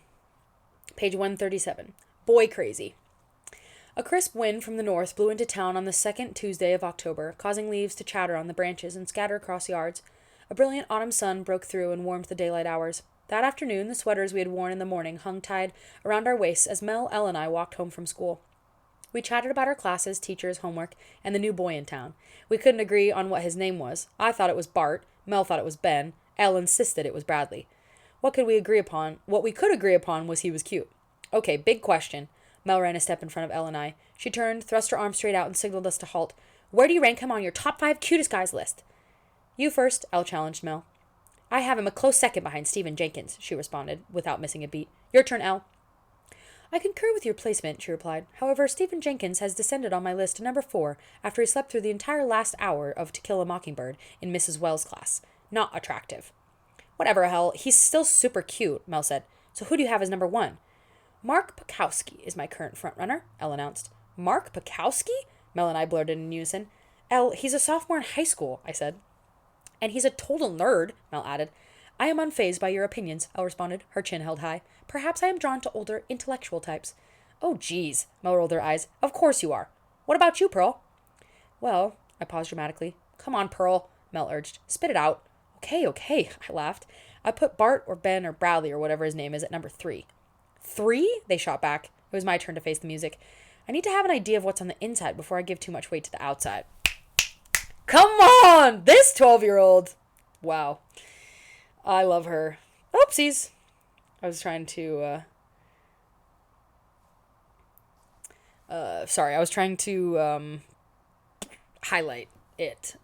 Page 137. Boy crazy. A crisp wind from the north blew into town on the second Tuesday of October, causing leaves to chatter on the branches and scatter across yards. A brilliant autumn sun broke through and warmed the daylight hours. That afternoon, the sweaters we had worn in the morning hung tied around our waists as Mel, Elle, and I walked home from school. We chatted about our classes, teachers, homework, and the new boy in town. We couldn't agree on what his name was. I thought it was Bart. Mel thought it was Ben. Elle insisted it was Bradley. What we could agree upon was he was cute. Okay, big question. Mel ran a step in front of Elle and I. She turned, thrust her arm straight out, and signaled us to halt. Where do you rank him on your top 5 cutest guys list? You first, Elle challenged Mel. I have him a close second behind Stephen Jenkins, she responded, without missing a beat. Your turn, Elle. I concur with your placement, she replied. However, Stephen Jenkins has descended on my list to number 4 after he slept through the entire last hour of To Kill a Mockingbird in Mrs. Wells' class. Not attractive. Whatever, hell, he's still super cute, Mel said. So who do you have as number 1? Mark Pekowski is my current frontrunner, Elle announced. Mark Pekowski? Mel and I blurted in unison. Elle, he's a sophomore in high school, I said. And he's a total nerd, Mel added. I am unfazed by your opinions, Elle responded, her chin held high. Perhaps I am drawn to older, intellectual types. Oh, geez, Mel rolled her eyes. Of course you are. What about you, Pearl? Well, I paused dramatically. Come on, Pearl, Mel urged. Spit it out. Okay, I laughed. I put Bart or Ben or Bradley or whatever his name is at number 3. 3? They shot back. It was my turn to face the music. I need to have an idea of what's on the inside before I give too much weight to the outside. Come on! This 12-year-old! Wow. I love her. Oopsies. I was trying to, highlight it.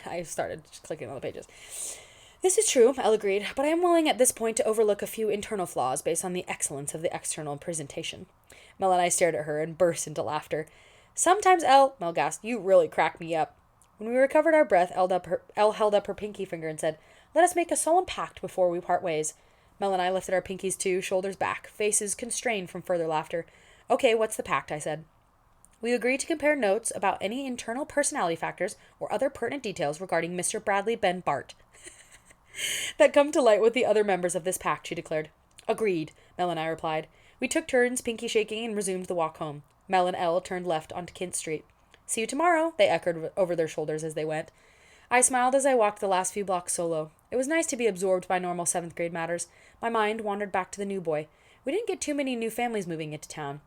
I started just clicking on the pages. This is true, Elle agreed, but I am willing at this point to overlook a few internal flaws based on the excellence of the external presentation. Mel and I stared at her and burst into laughter. Sometimes, Elle, Mel gasped, you really crack me up. When we recovered our breath, Elle held up her pinky finger and said, Let us make a solemn pact before we part ways. Mel and I lifted our pinkies too, shoulders back, faces constrained from further laughter. Okay, what's the pact, I said. We agreed to compare notes about any internal personality factors or other pertinent details regarding Mr. Bradley Ben Bart that come to light with the other members of this pact, she declared. Agreed, Mel and I replied. We took turns pinky shaking and resumed the walk home. Mel and Elle turned left onto Kent Street. See you tomorrow, they echoed over their shoulders as they went. I smiled as I walked the last few blocks solo. It was nice to be absorbed by normal 7th grade matters. My mind wandered back to the new boy. We didn't get too many new families moving into town.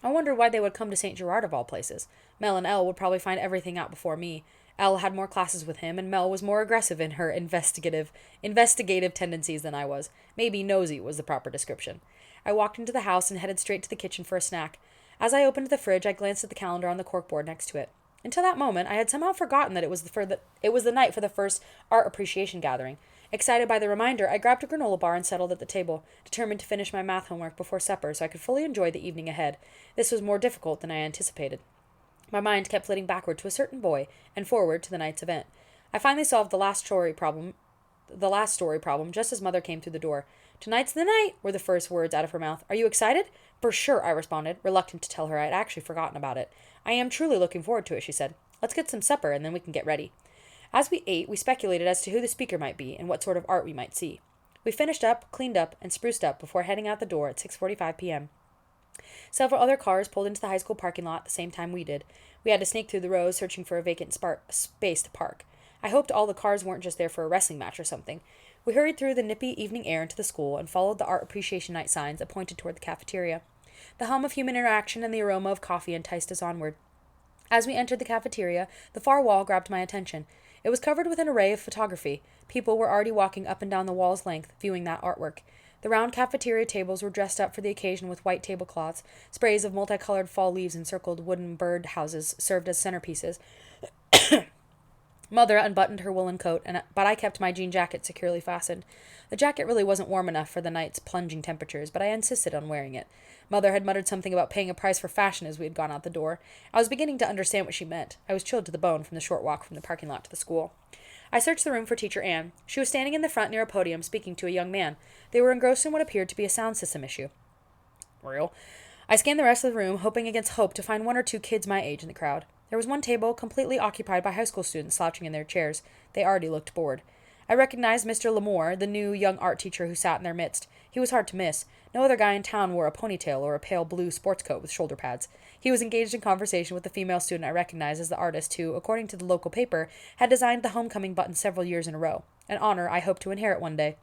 I wondered why they would come to St. Gerard of all places. Mel and Elle would probably find everything out before me. Elle had more classes with him, and Mel was more aggressive in her investigative tendencies than I was. Maybe nosy was the proper description. I walked into the house and headed straight to the kitchen for a snack. As I opened the fridge, I glanced at the calendar on the corkboard next to it. Until that moment, I had somehow forgotten that it was the night for the first art appreciation gathering. Excited by the reminder, I grabbed a granola bar and settled at the table, determined to finish my math homework before supper so I could fully enjoy the evening ahead. This was more difficult than I anticipated. My mind kept flitting backward to a certain boy and forward to the night's event. I finally solved the last story problem just as Mother came through the door. Tonight's the night, were the first words out of her mouth. Are you excited? For sure, I responded, reluctant to tell her I had actually forgotten about it. I am truly looking forward to it, she said. Let's get some supper and then we can get ready. As we ate, we speculated as to who the speaker might be and what sort of art we might see. We finished up, cleaned up, and spruced up before heading out the door at 6:45 p.m. Several other cars pulled into the high school parking lot at the same time we did. We had to sneak through the rows, searching for a vacant space to park. I hoped all the cars weren't just there for a wrestling match or something. We hurried through the nippy evening air into the school and followed the Art Appreciation Night signs that pointed toward the cafeteria. The hum of human interaction and the aroma of coffee enticed us onward. As we entered the cafeteria, the far wall grabbed my attention. It was covered with an array of photography. People were already walking up and down the wall's length, viewing that artwork. The round cafeteria tables were dressed up for the occasion with white tablecloths. Sprays of multicolored fall leaves encircled wooden bird houses served as centerpieces. Mother unbuttoned her woolen coat, but I kept my jean jacket securely fastened. The jacket really wasn't warm enough for the night's plunging temperatures, but I insisted on wearing it. Mother had muttered something about paying a price for fashion as we had gone out the door. I was beginning to understand what she meant. I was chilled to the bone from the short walk from the parking lot to the school. I searched the room for Teacher Anne. She was standing in the front near a podium speaking to a young man. They were engrossed in what appeared to be a sound system issue. Real. I scanned the rest of the room, hoping against hope to find one or two kids my age in the crowd. There was one table completely occupied by high school students slouching in their chairs. They already looked bored. I recognized Mr. Lamore, the new young art teacher who sat in their midst. He was hard to miss. No other guy in town wore a ponytail or a pale blue sports coat with shoulder pads. He was engaged in conversation with the female student I recognized as the artist who, according to the local paper, had designed the homecoming button several years in a row, an honor I hope to inherit one day.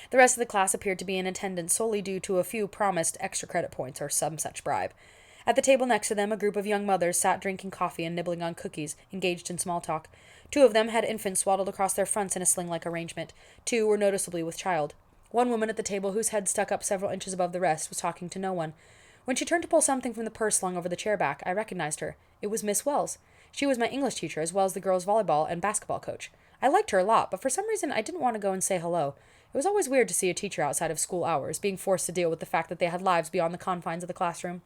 The rest of the class appeared to be in attendance solely due to a few promised extra credit points or some such bribe. At the table next to them, a group of young mothers sat drinking coffee and nibbling on cookies, engaged in small talk. Two of them had infants swaddled across their fronts in a sling-like arrangement. Two were noticeably with child. One woman at the table, whose head stuck up several inches above the rest, was talking to no one. When she turned to pull something from the purse slung over the chair back, I recognized her. It was Miss Wells. She was my English teacher, as well as the girls' volleyball and basketball coach. I liked her a lot, but for some reason I didn't want to go and say hello. It was always weird to see a teacher outside of school hours, being forced to deal with the fact that they had lives beyond the confines of the classroom.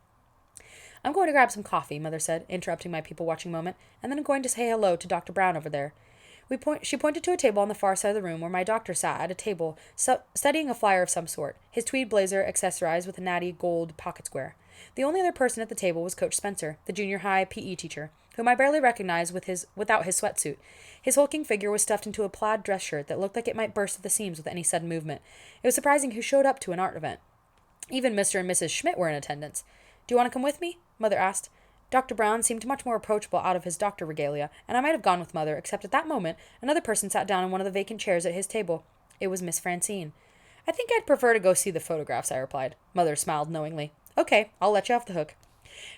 "I'm going to grab some coffee," Mother said, interrupting my people-watching moment, "and then I'm going to say hello to Dr. Brown over there." She pointed to a table on the far side of the room where my doctor sat at a table, studying a flyer of some sort, his tweed blazer accessorized with a natty gold pocket square. The only other person at the table was Coach Spencer, the junior high PE teacher, whom I barely recognized without his sweatsuit. His hulking figure was stuffed into a plaid dress shirt that looked like it might burst at the seams with any sudden movement. It was surprising who showed up to an art event. Even Mr. and Mrs. Schmidt were in attendance. "Do you want to come with me?" Mother asked. Dr. Brown seemed much more approachable out of his doctor regalia, and I might have gone with Mother, except at that moment another person sat down in one of the vacant chairs at his table. It was Miss Francine. "I think I'd prefer to go see the photographs," I replied. Mother smiled knowingly. "Okay, I'll let you off the hook."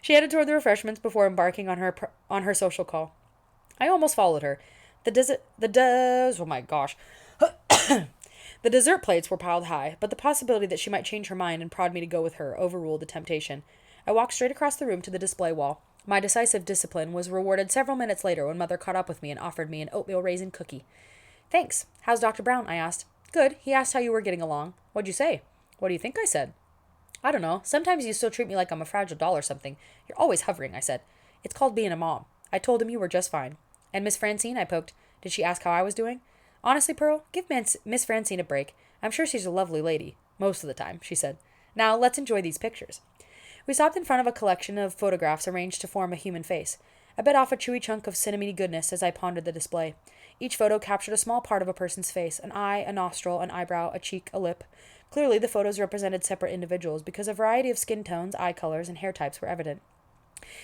She headed toward the refreshments before embarking on her social call. I almost followed her. Oh my gosh. The dessert plates were piled high, but the possibility that she might change her mind and prod me to go with her overruled the temptation. I walked straight across the room to the display wall. My decisive discipline was rewarded several minutes later when Mother caught up with me and offered me an oatmeal raisin cookie. "Thanks. How's Dr. Brown?" I asked. "Good. He asked how you were getting along." "What'd you say?" "What do you think I said?" "I don't know. Sometimes you still treat me like I'm a fragile doll or something. You're always hovering," I said. "It's called being a mom." I told him you were just fine. "And Miss Francine?" I poked. "Did she ask how I was doing?" "Honestly, Pearl, give Miss Francine a break. I'm sure she's a lovely lady. Most of the time," she said. "Now, let's enjoy these pictures." We stopped in front of a collection of photographs arranged to form a human face. I bit off a chewy chunk of cinnamony goodness as I pondered the display. Each photo captured a small part of a person's face, an eye, a nostril, an eyebrow, a cheek, a lip. Clearly, the photos represented separate individuals because a variety of skin tones, eye colors, and hair types were evident.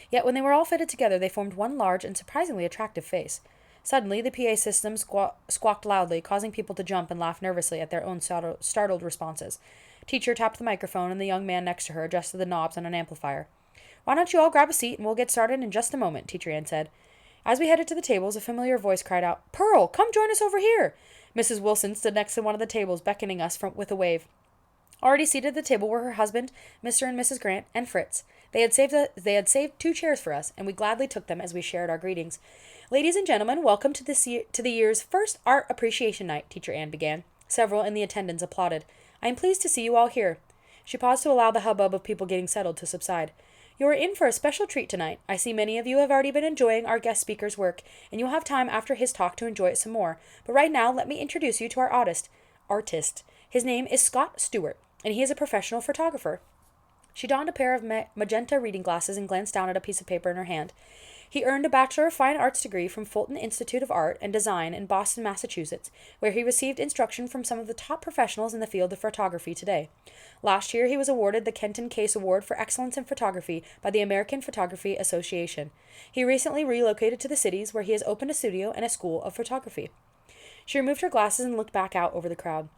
Yet when they were all fitted together, they formed one large and surprisingly attractive face. Suddenly, the PA system squawked loudly, causing people to jump and laugh nervously at their own startled responses. Teacher tapped the microphone, and the young man next to her adjusted the knobs on an amplifier. "Why don't you all grab a seat, and we'll get started in just a moment," Teacher Ann said. As we headed to the tables, a familiar voice cried out, "Pearl, come join us over here!" Mrs. Wilson stood next to one of the tables, beckoning us with a wave. Already seated at the table were her husband, Mr. and Mrs. Grant, and Fritz. They had saved 2 chairs for us, and we gladly took them as we shared our greetings. "Ladies and gentlemen, welcome to the year's first Art Appreciation Night," Teacher Ann began. Several in the attendance applauded. "I am pleased to see you all here." She paused to allow the hubbub of people getting settled to subside. "You are in for a special treat tonight. I see many of you have already been enjoying our guest speaker's work, and you'll have time after his talk to enjoy it some more. But right now, let me introduce you to our artist. His name is Scott Stewart, and he is a professional photographer." She donned a pair of magenta reading glasses and glanced down at a piece of paper in her hand. He earned a Bachelor of Fine Arts degree from Fulton Institute of Art and Design in Boston, Massachusetts, where he received instruction from some of the top professionals in the field of photography today. Last year, he was awarded the Kenton Case Award for Excellence in Photography by the American Photography Association. He recently relocated to the cities, where he has opened a studio and a school of photography. She removed her glasses and looked back out over the crowd.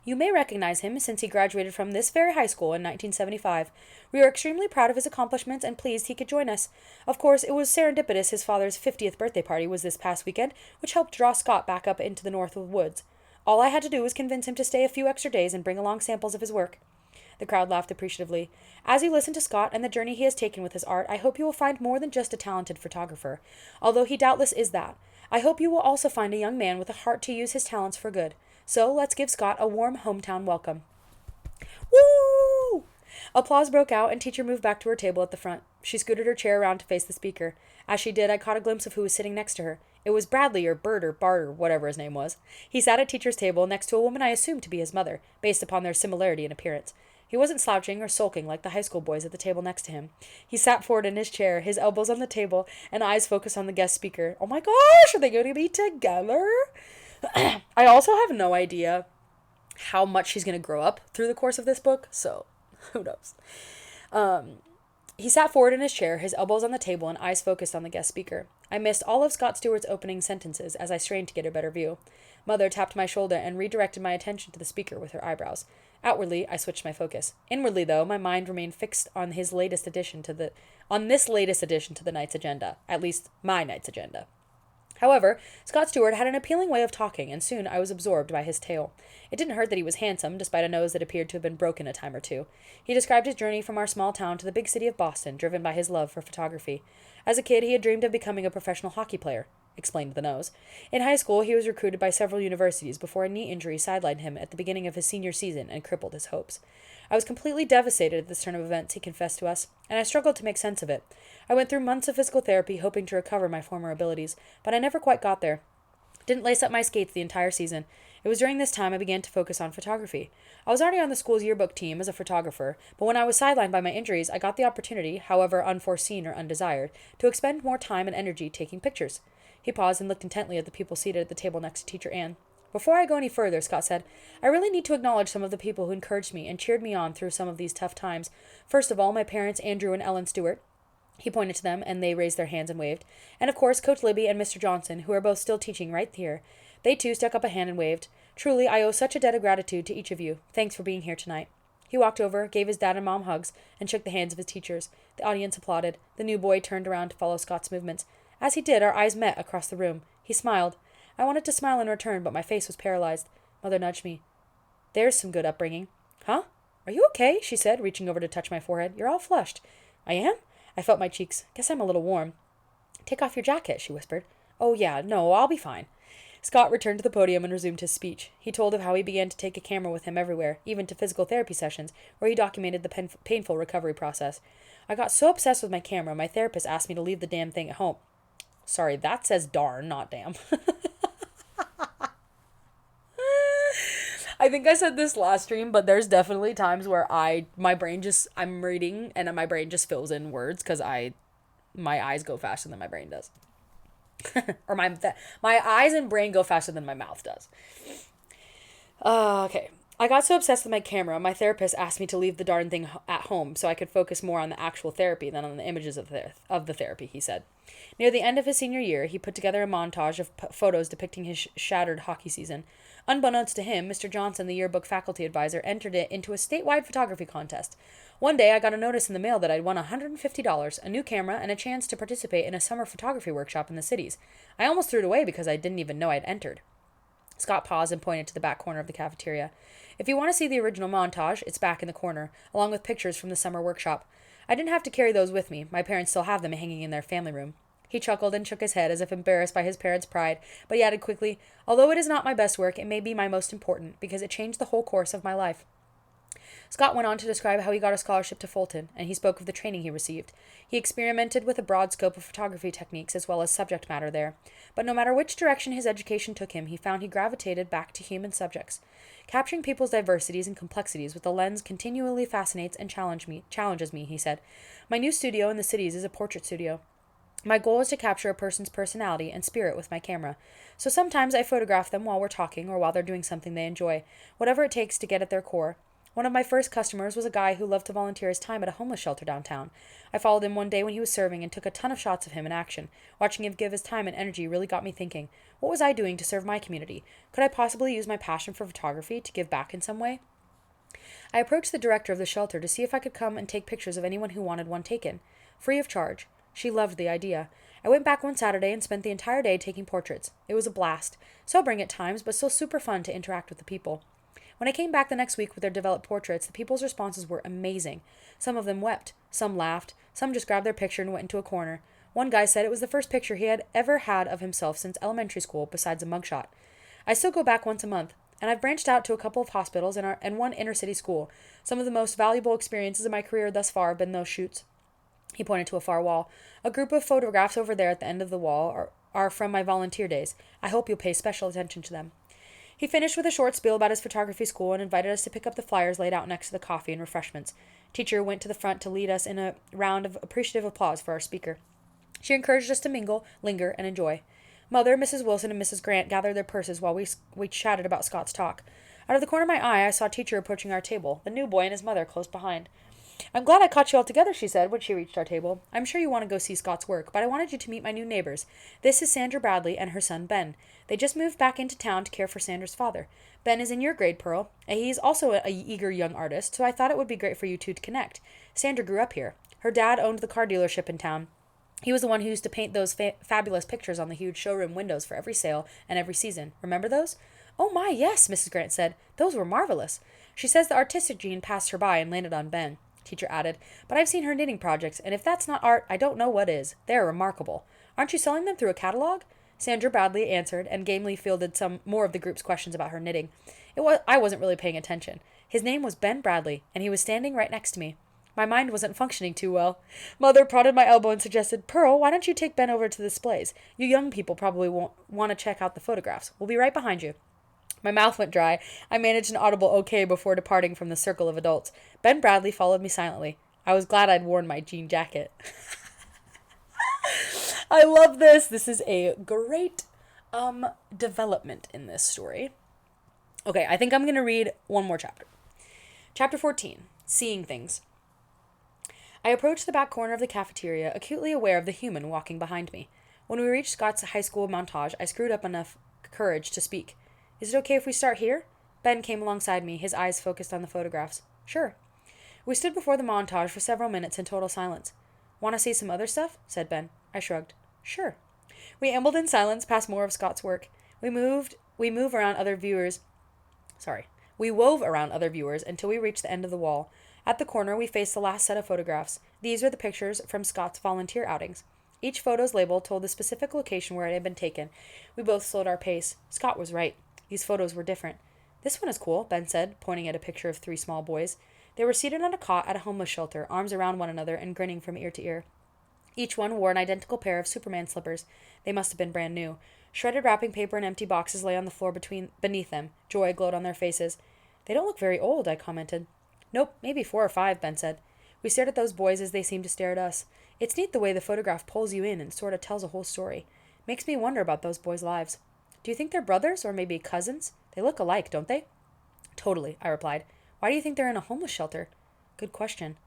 "You may recognize him, since he graduated from this very high school in 1975. We are extremely proud of his accomplishments and pleased he could join us. Of course, it was serendipitous his father's 50th birthday party was this past weekend, which helped draw Scott back up into the north woods. All I had to do was convince him to stay a few extra days and bring along samples of his work." The crowd laughed appreciatively. "As you listen to Scott and the journey he has taken with his art, I hope you will find more than just a talented photographer, although he doubtless is that. I hope you will also find a young man with a heart to use his talents for good. So let's give Scott a warm hometown welcome." Woo! Applause broke out, and Teacher moved back to her table at the front. She scooted her chair around to face the speaker. As she did, I caught a glimpse of who was sitting next to her. It was Bradley, or Bert, or Bart, or whatever his name was. He sat at Teacher's table next to a woman I assumed to be his mother, based upon their similarity in appearance. He wasn't slouching or sulking like the high school boys at the table next to him. He sat forward in his chair, his elbows on the table, and eyes focused on the guest speaker. Oh my gosh, are they going to be together? I also have no idea how much he's going to grow up through the course of this book, so who knows. He sat forward in his chair, his elbows on the table and eyes focused on the guest speaker. I missed all of Scott Stewart's opening sentences as I strained to get a better view. Mother tapped my shoulder and redirected my attention to the speaker with her eyebrows. Outwardly, I switched my focus. Inwardly, though, my mind remained fixed on this latest addition to the night's agenda. At least, my night's agenda. However, Scott Stewart had an appealing way of talking, and soon I was absorbed by his tale. It didn't hurt that he was handsome, despite a nose that appeared to have been broken a time or two. He described his journey from our small town to the big city of Boston, driven by his love for photography. As a kid, he had dreamed of becoming a professional hockey player, explained the nose. In high school, he was recruited by several universities before a knee injury sidelined him at the beginning of his senior season and crippled his hopes. I was completely devastated at this turn of events, he confessed to us, and I struggled to make sense of it. I went through months of physical therapy hoping to recover my former abilities, but I never quite got there. Didn't lace up my skates the entire season. It was during this time I began to focus on photography. I was already on the school's yearbook team as a photographer, but when I was sidelined by my injuries, I got the opportunity, however unforeseen or undesired, to expend more time and energy taking pictures. He paused and looked intently at the people seated at the table next to Teacher Anne. Before I go any further, Scott said, I really need to acknowledge some of the people who encouraged me and cheered me on through some of these tough times. First of all, my parents, Andrew and Ellen Stewart. He pointed to them, and they raised their hands and waved. And of course, Coach Libby and Mr. Johnson, who are both still teaching right here. They too stuck up a hand and waved. Truly, I owe such a debt of gratitude to each of you. Thanks for being here tonight. He walked over, gave his dad and mom hugs, and shook the hands of his teachers. The audience applauded. The new boy turned around to follow Scott's movements. As he did, our eyes met across the room. He smiled. I wanted to smile in return, but my face was paralyzed. Mother nudged me. There's some good upbringing. Huh? Are you okay? She said, reaching over to touch my forehead. You're all flushed. I am? I felt my cheeks. Guess I'm a little warm. Take off your jacket, she whispered. Oh, yeah, no, I'll be fine. Scott returned to the podium and resumed his speech. He told of how he began to take a camera with him everywhere, even to physical therapy sessions, where he documented the painful recovery process. I got so obsessed with my camera, my therapist asked me to leave the damn thing at home. Sorry, that says darn, not damn. I think I said this last stream, but there's definitely times where I'm reading and my brain just fills in words because my eyes go faster than my brain does. Or my eyes and brain go faster than my mouth does. Okay. I got so obsessed with my camera, my therapist asked me to leave the darn thing at home so I could focus more on the actual therapy than on the images of the therapy, he said. Near the end of his senior year, he put together a montage of photos depicting his shattered hockey season. Unbeknownst to him, Mr. Johnson, the yearbook faculty advisor, entered it into a statewide photography contest. One day, I got a notice in the mail that I'd won $150, a new camera, and a chance to participate in a summer photography workshop in the cities. I almost threw it away because I didn't even know I'd entered. Scott paused and pointed to the back corner of the cafeteria. If you want to see the original montage, it's back in the corner, along with pictures from the summer workshop. I didn't have to carry those with me. My parents still have them hanging in their family room. He chuckled and shook his head as if embarrassed by his parents' pride, but he added quickly, although it is not my best work, it may be my most important, because it changed the whole course of my life. Scott went on to describe how he got a scholarship to Fulton, and he spoke of the training he received. He experimented with a broad scope of photography techniques as well as subject matter there. But no matter which direction his education took him, he found he gravitated back to human subjects. Capturing people's diversities and complexities with a lens continually fascinates and challenges me, he said. My new studio in the cities is a portrait studio. My goal is to capture a person's personality and spirit with my camera. So sometimes I photograph them while we're talking or while they're doing something they enjoy, whatever it takes to get at their core. One of my first customers was a guy who loved to volunteer his time at a homeless shelter downtown. I followed him one day when he was serving and took a ton of shots of him in action. Watching him give his time and energy really got me thinking, what was I doing to serve my community? Could I possibly use my passion for photography to give back in some way? I approached the director of the shelter to see if I could come and take pictures of anyone who wanted one taken, free of charge. She loved the idea. I went back one Saturday and spent the entire day taking portraits. It was a blast, sobering at times, but still super fun to interact with the people. When I came back the next week with their developed portraits, the people's responses were amazing. Some of them wept, some laughed, some just grabbed their picture and went into a corner. One guy said it was the first picture he had ever had of himself since elementary school, besides a mugshot. I still go back once a month, and I've branched out to a couple of hospitals and one inner-city school. Some of the most valuable experiences of my career thus far have been those shoots. He pointed to a far wall. A group of photographs over there at the end of the wall are from my volunteer days. I hope you'll pay special attention to them. He finished with a short spiel about his photography school and invited us to pick up the flyers laid out next to the coffee and refreshments. Teacher went to the front to lead us in a round of appreciative applause for our speaker. She encouraged us to mingle, linger, and enjoy. Mother, Mrs. Wilson, and Mrs. Grant gathered their purses while we chatted about Scott's talk. Out of the corner of my eye, I saw Teacher approaching our table, the new boy and his mother close behind. I'm glad I caught you all together, she said when she reached our table. I'm sure you want to go see Scott's work, but I wanted you to meet my new neighbors. This is Sandra Bradley and her son, Ben. They just moved back into town to care for Sandra's father. Ben is in your grade, Pearl, and he's also an eager young artist, so I thought it would be great for you two to connect. Sandra grew up here. Her dad owned the car dealership in town. He was the one who used to paint those fabulous pictures on the huge showroom windows for every sale and every season. Remember those? Oh my, yes, Mrs. Grant said. Those were marvelous. She says the artistic gene passed her by and landed on Ben. Teacher added, but I've seen her knitting projects, and if that's not art, I don't know what is. They are remarkable. Aren't you selling them through a catalog? Sandra Bradley answered, and gamely fielded some more of the group's questions about her knitting. I wasn't really paying attention. His name was Ben Bradley, and he was standing right next to me. My mind wasn't functioning too well. Mother prodded my elbow and suggested, Pearl, why don't you take Ben over to the displays? You young people probably won't want to check out the photographs. We'll be right behind you. My mouth went dry. I managed an audible okay before departing from the circle of adults. Ben Bradley followed me silently. I was glad I'd worn my jean jacket. I love this. This is a great development in this story. Okay, I think I'm going to read one more chapter. Chapter 14, Seeing Things. I approached the back corner of the cafeteria, acutely aware of the human walking behind me. When we reached Scott's high school montage, I screwed up enough courage to speak. Is it okay if we start here? Ben came alongside me, his eyes focused on the photographs. Sure. We stood before the montage for several minutes in total silence. Want to see some other stuff? Said Ben. I shrugged. Sure. We ambled in silence past more of Scott's work. We wove around other viewers until we reached the end of the wall. At the corner, we faced the last set of photographs. These are the pictures from Scott's volunteer outings. Each photo's label told the specific location where it had been taken. We both slowed our pace. Scott was right. These photos were different. This one is cool, Ben said, pointing at a picture of 3 small boys. They were seated on a cot at a homeless shelter, arms around one another and grinning from ear to ear. Each one wore an identical pair of Superman slippers. They must have been brand new. Shredded wrapping paper and empty boxes lay on the floor beneath them. Joy glowed on their faces. They don't look very old, I commented. Nope, maybe 4 or 5, Ben said. We stared at those boys as they seemed to stare at us. It's neat the way the photograph pulls you in and sort of tells a whole story. Makes me wonder about those boys' lives. Do you think they're brothers or maybe cousins? They look alike, don't they? Totally, I replied. Why do you think they're in a homeless shelter? Good question.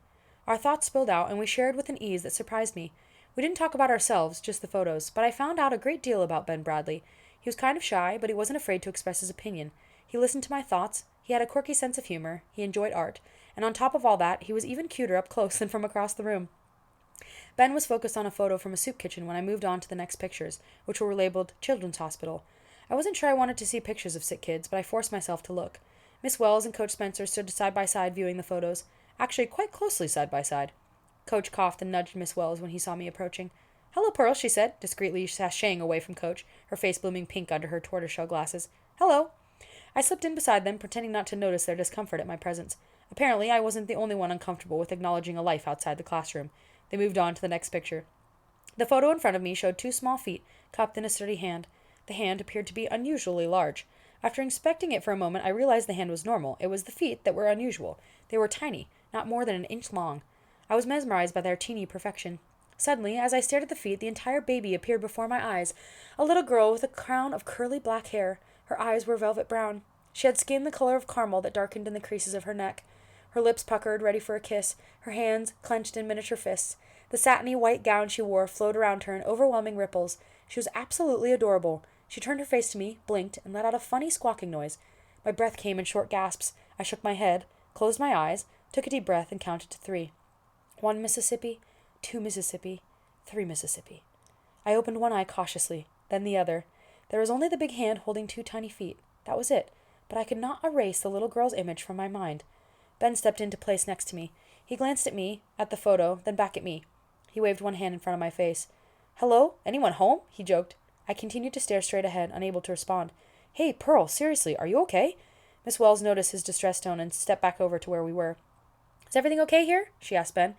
Our thoughts spilled out, and we shared with an ease that surprised me. We didn't talk about ourselves, just the photos, but I found out a great deal about Ben Bradley. He was kind of shy, but he wasn't afraid to express his opinion. He listened to my thoughts. He had a quirky sense of humor. He enjoyed art. And on top of all that, he was even cuter up close than from across the room. Ben was focused on a photo from a soup kitchen when I moved on to the next pictures, which were labeled Children's Hospital. I wasn't sure I wanted to see pictures of sick kids, but I forced myself to look. Miss Wells and Coach Spencer stood side by side viewing the photos, actually quite closely side by side. Coach coughed and nudged Miss Wells when he saw me approaching. Hello, Pearl, she said, discreetly sashaying away from Coach, her face blooming pink under her tortoiseshell glasses. Hello. I slipped in beside them, pretending not to notice their discomfort at my presence. Apparently, I wasn't the only one uncomfortable with acknowledging a life outside the classroom. They moved on to the next picture. The photo in front of me showed 2 small feet, cupped in a sturdy hand. The hand appeared to be unusually large. After inspecting it for a moment, I realized the hand was normal. It was the feet that were unusual. They were tiny, not more than an inch long. I was mesmerized by their teeny perfection. Suddenly, as I stared at the feet, the entire baby appeared before my eyes. A little girl with a crown of curly black hair. Her eyes were velvet brown. She had skin the color of caramel that darkened in the creases of her neck. Her lips puckered, ready for a kiss, her hands clenched in miniature fists. The satiny white gown she wore flowed around her in overwhelming ripples. She was absolutely adorable. She turned her face to me, blinked, and let out a funny squawking noise. My breath came in short gasps. I shook my head, closed my eyes, took a deep breath, and counted to 3. 1 Mississippi, 2 Mississippi, 3 Mississippi. I opened one eye cautiously, then the other. There was only the big hand holding 2 tiny feet. That was it, but I could not erase the little girl's image from my mind. Ben stepped into place next to me. He glanced at me, at the photo, then back at me. He waved one hand in front of my face. Hello? Anyone home? He joked. I continued to stare straight ahead, unable to respond. Hey, Pearl, seriously, are you okay? Miss Wells noticed his distressed tone and stepped back over to where we were. Is everything okay here? She asked Ben.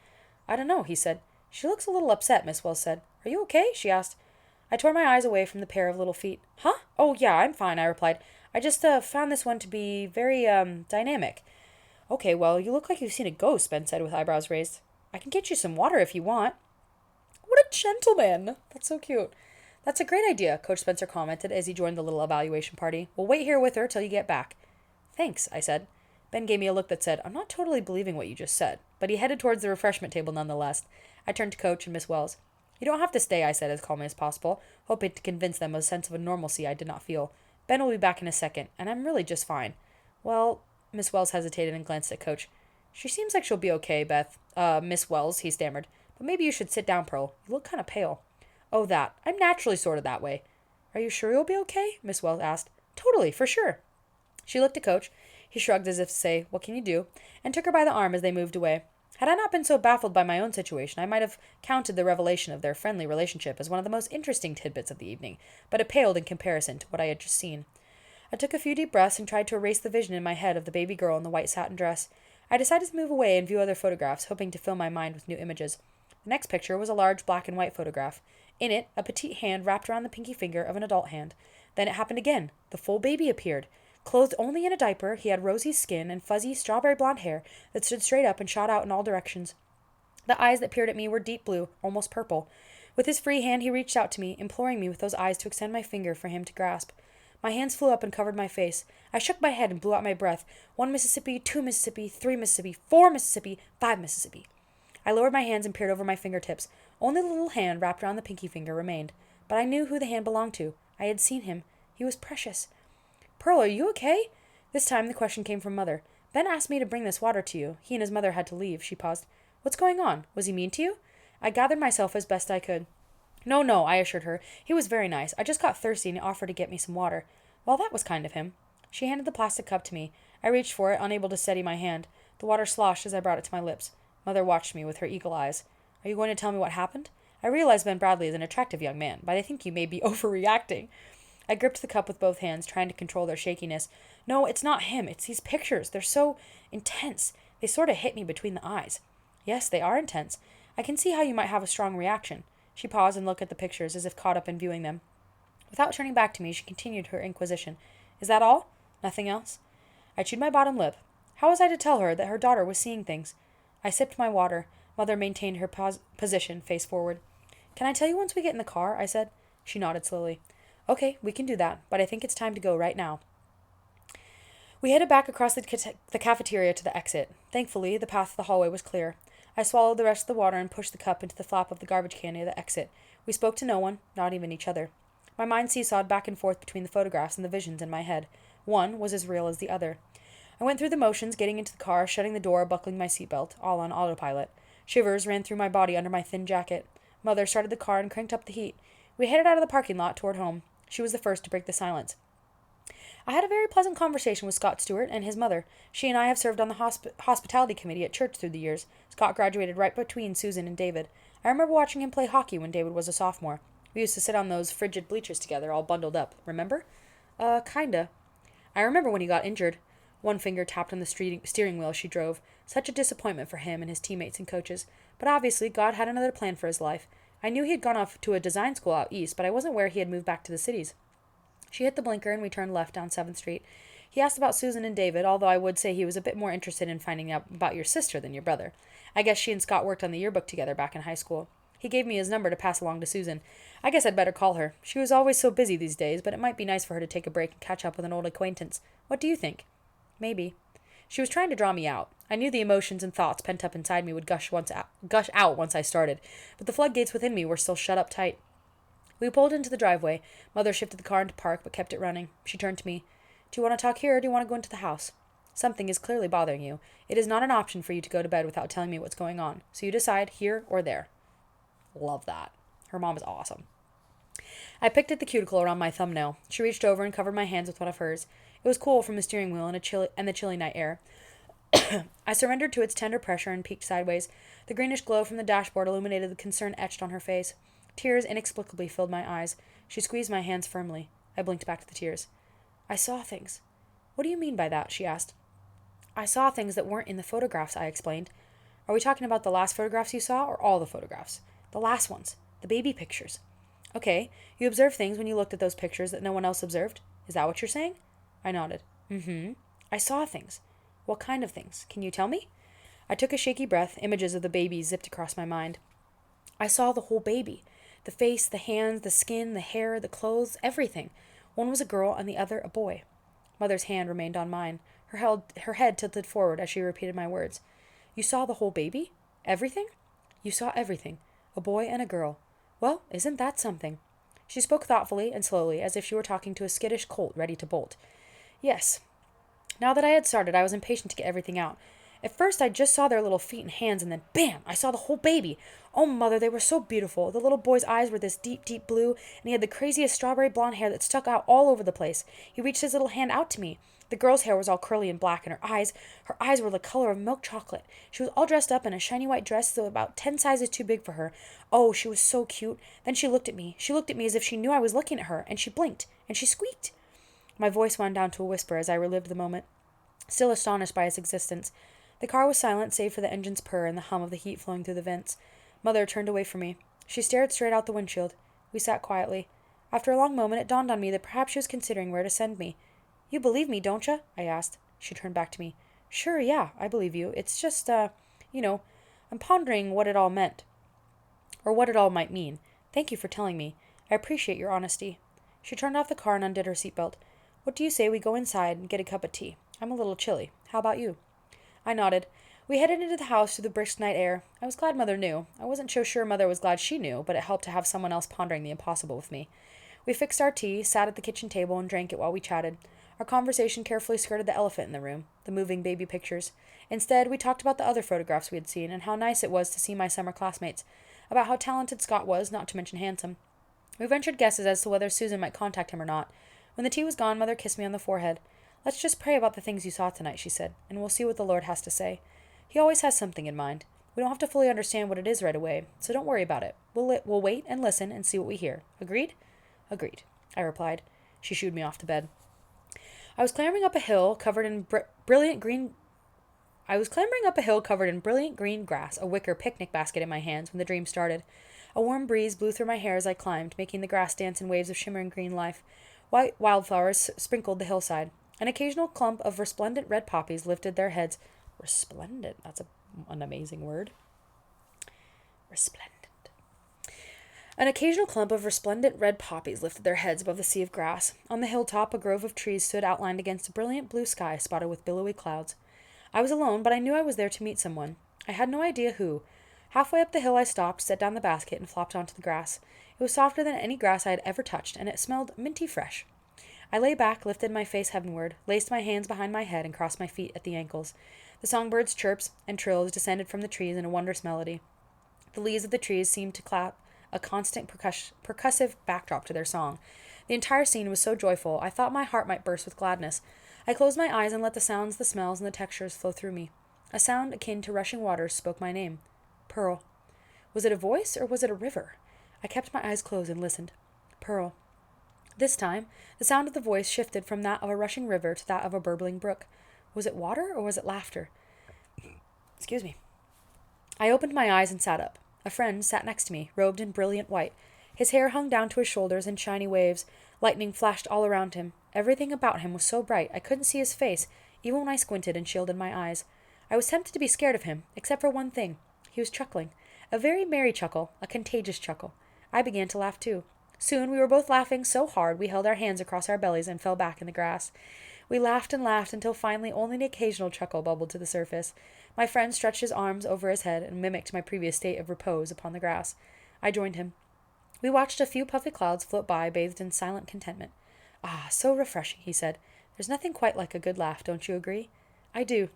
I don't know, he said. She looks a little upset, Miss Wells said. Are you okay? She asked. I tore my eyes away from the pair of little feet. Huh? Oh, yeah, I'm fine, I replied. I just found this one to be very, dynamic. Okay, well, you look like you've seen a ghost, Ben said with eyebrows raised. I can get you some water if you want. What a gentleman! That's so cute. That's a great idea, Coach Spencer commented as he joined the little evaluation party. We'll wait here with her till you get back. Thanks, I said. Ben gave me a look that said, I'm not totally believing what you just said, but he headed towards the refreshment table nonetheless. I turned to Coach and Miss Wells. You don't have to stay, I said as calmly as possible, hoping to convince them of a sense of normalcy I did not feel. Ben will be back in a second, and I'm really just fine. Well, Miss Wells hesitated and glanced at Coach. She seems like she'll be okay, Beth. Miss Wells, he stammered. But maybe you should sit down, Pearl. You look kind of pale. Oh, that. I'm naturally sort of that way. Are you sure you'll be okay? Miss Wells asked. Totally, for sure. She looked at Coach. He shrugged as if to say, what can you do? And took her by the arm as they moved away. Had I not been so baffled by my own situation, I might have counted the revelation of their friendly relationship as one of the most interesting tidbits of the evening, but it paled in comparison to what I had just seen. I took a few deep breaths and tried to erase the vision in my head of the baby girl in the white satin dress. I decided to move away and view other photographs, hoping to fill my mind with new images. The next picture was a large black and white photograph. In it, a petite hand wrapped around the pinky finger of an adult hand. Then it happened again. The full baby appeared. Clothed only in a diaper, he had rosy skin and fuzzy strawberry blonde hair that stood straight up and shot out in all directions. The eyes that peered at me were deep blue, almost purple. With his free hand he reached out to me, imploring me with those eyes to extend my finger for him to grasp. My hands flew up and covered my face. I shook my head and blew out my breath. 1 Mississippi, 2 Mississippi, 3 Mississippi, 4 Mississippi, 5 Mississippi. I lowered my hands and peered over my fingertips. Only the little hand wrapped around the pinky finger remained. But I knew who the hand belonged to. I had seen him. He was precious. Pearl, are you okay? This time the question came from Mother. Ben asked me to bring this water to you. He and his mother had to leave. She paused. What's going on? Was he mean to you? I gathered myself as best I could. No, I assured her. He was very nice. I just got thirsty and he offered to get me some water. Well, that was kind of him. She handed the plastic cup to me. I reached for it, unable to steady my hand. The water sloshed as I brought it to my lips. Mother watched me with her eagle eyes. Are you going to tell me what happened? I realize Ben Bradley is an attractive young man, but I think you may be overreacting. I gripped the cup with both hands, trying to control their shakiness. No, it's not him. It's these pictures. They're so intense. They sort of hit me between the eyes. Yes, they are intense. I can see how you might have a strong reaction. She paused and looked at the pictures, as if caught up in viewing them. Without turning back to me, she continued her inquisition. Is that all? Nothing else? I chewed my bottom lip. How was I to tell her that her daughter was seeing things? I sipped my water. Mother maintained her position, face forward. Can I tell you once we get in the car? I said. She nodded slowly. Okay, we can do that, but I think it's time to go right now. We headed back across the cafeteria to the exit. Thankfully, the path to the hallway was clear. I swallowed the rest of the water and pushed the cup into the flap of the garbage can near the exit. We spoke to no one, not even each other. My mind seesawed back and forth between the photographs and the visions in my head. One was as real as the other. I went through the motions, getting into the car, shutting the door, buckling my seatbelt, all on autopilot. Shivers ran through my body under my thin jacket. Mother started the car and cranked up the heat. We headed out of the parking lot toward home. She was the first to break the silence. I had a very pleasant conversation with Scott Stewart and his mother. She and I have served on the hospitality committee at church through the years. Scott graduated right between Susan and David. I remember watching him play hockey when David was a sophomore. We used to sit on those frigid bleachers together, all bundled up. Remember? Kinda. I remember when he got injured. One finger tapped on the steering wheel as she drove. Such a disappointment for him and his teammates and coaches. But obviously, God had another plan for his life. I knew he had gone off to a design school out east, but I wasn't aware he had moved back to the cities. She hit the blinker and we turned left down 7th Street. He asked about Susan and David, although I would say he was a bit more interested in finding out about your sister than your brother. I guess she and Scott worked on the yearbook together back in high school. He gave me his number to pass along to Susan. I guess I'd better call her. She was always so busy these days, but it might be nice for her to take a break and catch up with an old acquaintance. What do you think? Maybe. She was trying to draw me out. I knew the emotions and thoughts pent up inside me would gush out once I started, but the floodgates within me were still shut up tight. We pulled into the driveway. Mother shifted the car into park, but kept it running. She turned to me. Do you want to talk here, or do you want to go into the house? Something is clearly bothering you. It is not an option for you to go to bed without telling me what's going on. So you decide, here or there. Love that. Her mom is awesome. I picked at the cuticle around my thumbnail. She reached over and covered my hands with one of hers. It was cool from the steering wheel and the chilly night air. I surrendered to its tender pressure and peeked sideways. The greenish glow from the dashboard illuminated the concern etched on her face. Tears inexplicably filled my eyes. She squeezed my hands firmly. I blinked back to the tears. I saw things. What do you mean by that? She asked. I saw things that weren't in the photographs, I explained. Are we talking about the last photographs you saw, or all the photographs? The last ones. The baby pictures. Okay, you observed things when you looked at those pictures that no one else observed? Is that what you're saying? I nodded. Mm-hmm. I saw things. What kind of things? Can you tell me? I took a shaky breath. Images of the baby zipped across my mind. I saw the whole baby. The face, the hands, the skin, the hair, the clothes, everything. One was a girl and the other a boy. Mother's hand remained on mine. Her head tilted forward as she repeated my words. You saw the whole baby? Everything? You saw everything. A boy and a girl. Well, isn't that something? She spoke thoughtfully and slowly, as if she were talking to a skittish colt ready to bolt. Yes. Now that I had started, I was impatient to get everything out. At first, I just saw their little feet and hands, and then, bam! I saw the whole baby. Oh, Mother, they were so beautiful. The little boy's eyes were this deep, deep blue, and he had the craziest strawberry blonde hair that stuck out all over the place. He reached his little hand out to me. The girl's hair was all curly and black, and her eyes were the color of milk chocolate. She was all dressed up in a shiny white dress that was about 10 sizes too big for her. Oh, she was so cute. Then she looked at me. She looked at me as if she knew I was looking at her, and she blinked, and she squeaked. My voice wound down to a whisper as I relived the moment, still astonished by its existence. The car was silent save for the engine's purr and the hum of the heat flowing through the vents. Mother turned away from me. She stared straight out the windshield. We sat quietly. After a long moment, it dawned on me that perhaps she was considering where to send me. You believe me, don't you? I asked. She turned back to me. Sure, yeah, I believe you. It's just, I'm pondering what it all meant. Or what it all might mean. Thank you for telling me. I appreciate your honesty. She turned off the car and undid her seatbelt. What do you say we go inside and get a cup of tea? I'm a little chilly. How about you? I nodded. We headed into the house through the brisk night air. I was glad Mother knew. I wasn't so sure Mother was glad she knew, but it helped to have someone else pondering the impossible with me. We fixed our tea, sat at the kitchen table, and drank it while we chatted. Our conversation carefully skirted the elephant in the room, the moving baby pictures. Instead, we talked about the other photographs we had seen, and how nice it was to see my summer classmates, about how talented Scott was, not to mention handsome. We ventured guesses as to whether Susan might contact him or not. When the tea was gone, Mother kissed me on the forehead. Let's just pray about the things you saw tonight, she said, and we'll see what the Lord has to say. He always has something in mind. We don't have to fully understand what it is right away, so don't worry about it. We'll wait and listen and see what we hear. Agreed? Agreed, I replied. She shooed me off to bed. I was clambering up a hill covered in brilliant green grass, a wicker picnic basket in my hands, when the dream started. A warm breeze blew through my hair as I climbed, making the grass dance in waves of shimmering green life. White wildflowers sprinkled the hillside. An occasional clump of resplendent red poppies lifted their heads. Resplendent, that's an amazing word. Resplendent. An occasional clump of resplendent red poppies lifted their heads above the sea of grass. On the hilltop, a grove of trees stood outlined against a brilliant blue sky spotted with billowy clouds. I was alone, but I knew I was there to meet someone. I had no idea who. Halfway up the hill I stopped, set down the basket, and flopped onto the grass. It was softer than any grass I had ever touched, and it smelled minty fresh. I lay back, lifted my face heavenward, laced my hands behind my head, and crossed my feet at the ankles. The songbirds' chirps and trills descended from the trees in a wondrous melody. The leaves of the trees seemed to clap a constant percussive backdrop to their song. The entire scene was so joyful, I thought my heart might burst with gladness. I closed my eyes and let the sounds, the smells, and the textures flow through me. A sound akin to rushing waters spoke my name. Pearl. Was it a voice, or was it a river? I kept my eyes closed and listened. Pearl. This time, the sound of the voice shifted from that of a rushing river to that of a burbling brook. Was it water, or was it laughter? Excuse me. I opened my eyes and sat up. A friend sat next to me, robed in brilliant white. His hair hung down to his shoulders in shiny waves. Lightning flashed all around him. Everything about him was so bright I couldn't see his face, even when I squinted and shielded my eyes. I was tempted to be scared of him, except for one thing. He was chuckling. A very merry chuckle, a contagious chuckle. I began to laugh too. Soon we were both laughing so hard we held our hands across our bellies and fell back in the grass. We laughed and laughed until finally only an occasional chuckle bubbled to the surface. My friend stretched his arms over his head and mimicked my previous state of repose upon the grass. I joined him. We watched a few puffy clouds float by, bathed in silent contentment. Ah, so refreshing, he said. There's nothing quite like a good laugh, don't you agree? I do.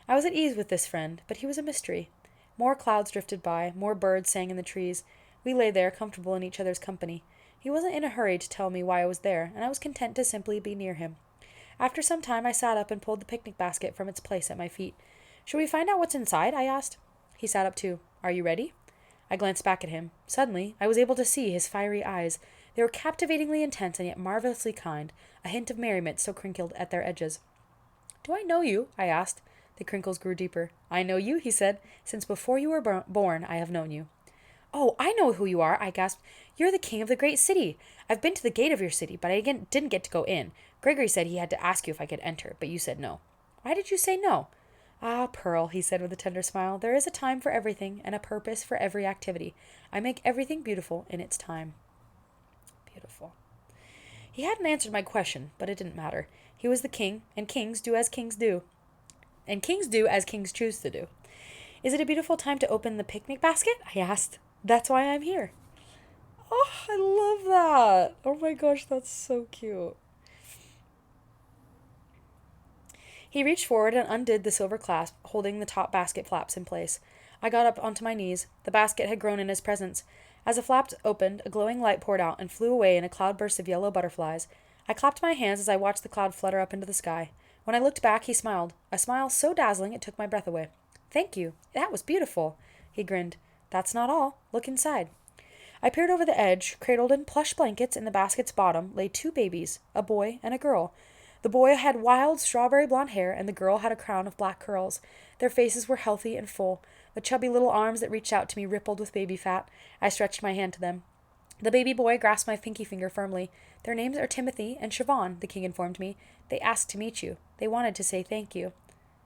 I was at ease with this friend, but he was a mystery. More clouds drifted by, more birds sang in the trees. We lay there, comfortable in each other's company. He wasn't in a hurry to tell me why I was there, and I was content to simply be near him. After some time I sat up and pulled the picnic basket from its place at my feet. Shall we find out what's inside? I asked. He sat up too. Are you ready? I glanced back at him. Suddenly, I was able to see his fiery eyes. They were captivatingly intense and yet marvelously kind, a hint of merriment still crinkled at their edges. Do I know you? I asked. The crinkles grew deeper. I know you, he said. Since before you were born, I have known you. Oh, I know who you are, I gasped. You're the king of the great city. I've been to the gate of your city, but I didn't get to go in. Gregory said he had to ask you if I could enter, but you said no. Why did you say no? Ah, Pearl, he said with a tender smile, there is a time for everything and a purpose for every activity. I make everything beautiful in its time. Beautiful. He hadn't answered my question, but it didn't matter. He was the king, and kings do as kings do. And kings do as kings choose to do. Is it a beautiful time to open the picnic basket? I asked. That's why I'm here. Oh, I love that. Oh my gosh, that's so cute. He reached forward and undid the silver clasp, holding the top basket flaps in place. I got up onto my knees. The basket had grown in his presence. As the flaps opened, a glowing light poured out and flew away in a cloudburst of yellow butterflies. I clapped my hands as I watched the cloud flutter up into the sky. When I looked back, he smiled, a smile so dazzling it took my breath away. Thank you. That was beautiful. He grinned. That's not all. Look inside. I peered over the edge. Cradled in plush blankets in the basket's bottom lay 2 babies, a boy and a girl. The boy had wild strawberry blonde hair, and the girl had a crown of black curls. Their faces were healthy and full. The chubby little arms that reached out to me rippled with baby fat. I stretched my hand to them. The baby boy grasped my pinky finger firmly. Their names are Timothy and Siobhan, the king informed me. They asked to meet you. They wanted to say thank you.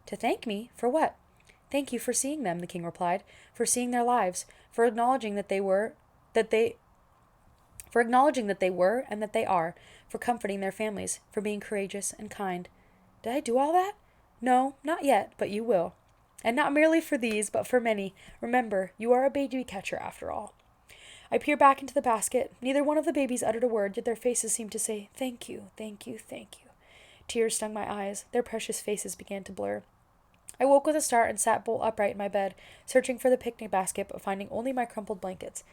To thank me? For what? Thank you for seeing them, the king replied, for seeing their lives, for acknowledging that they were and that they are, for comforting their families, for being courageous and kind. Did I do all that? No, not yet, but you will. And not merely for these, but for many. Remember, you are a baby catcher after all. I peered back into the basket. Neither one of the babies uttered a word, yet their faces seemed to say, thank you, thank you, thank you. Tears stung my eyes. Their precious faces began to blur. I woke with a start and sat bolt upright in my bed, searching for the picnic basket, but finding only my crumpled blankets.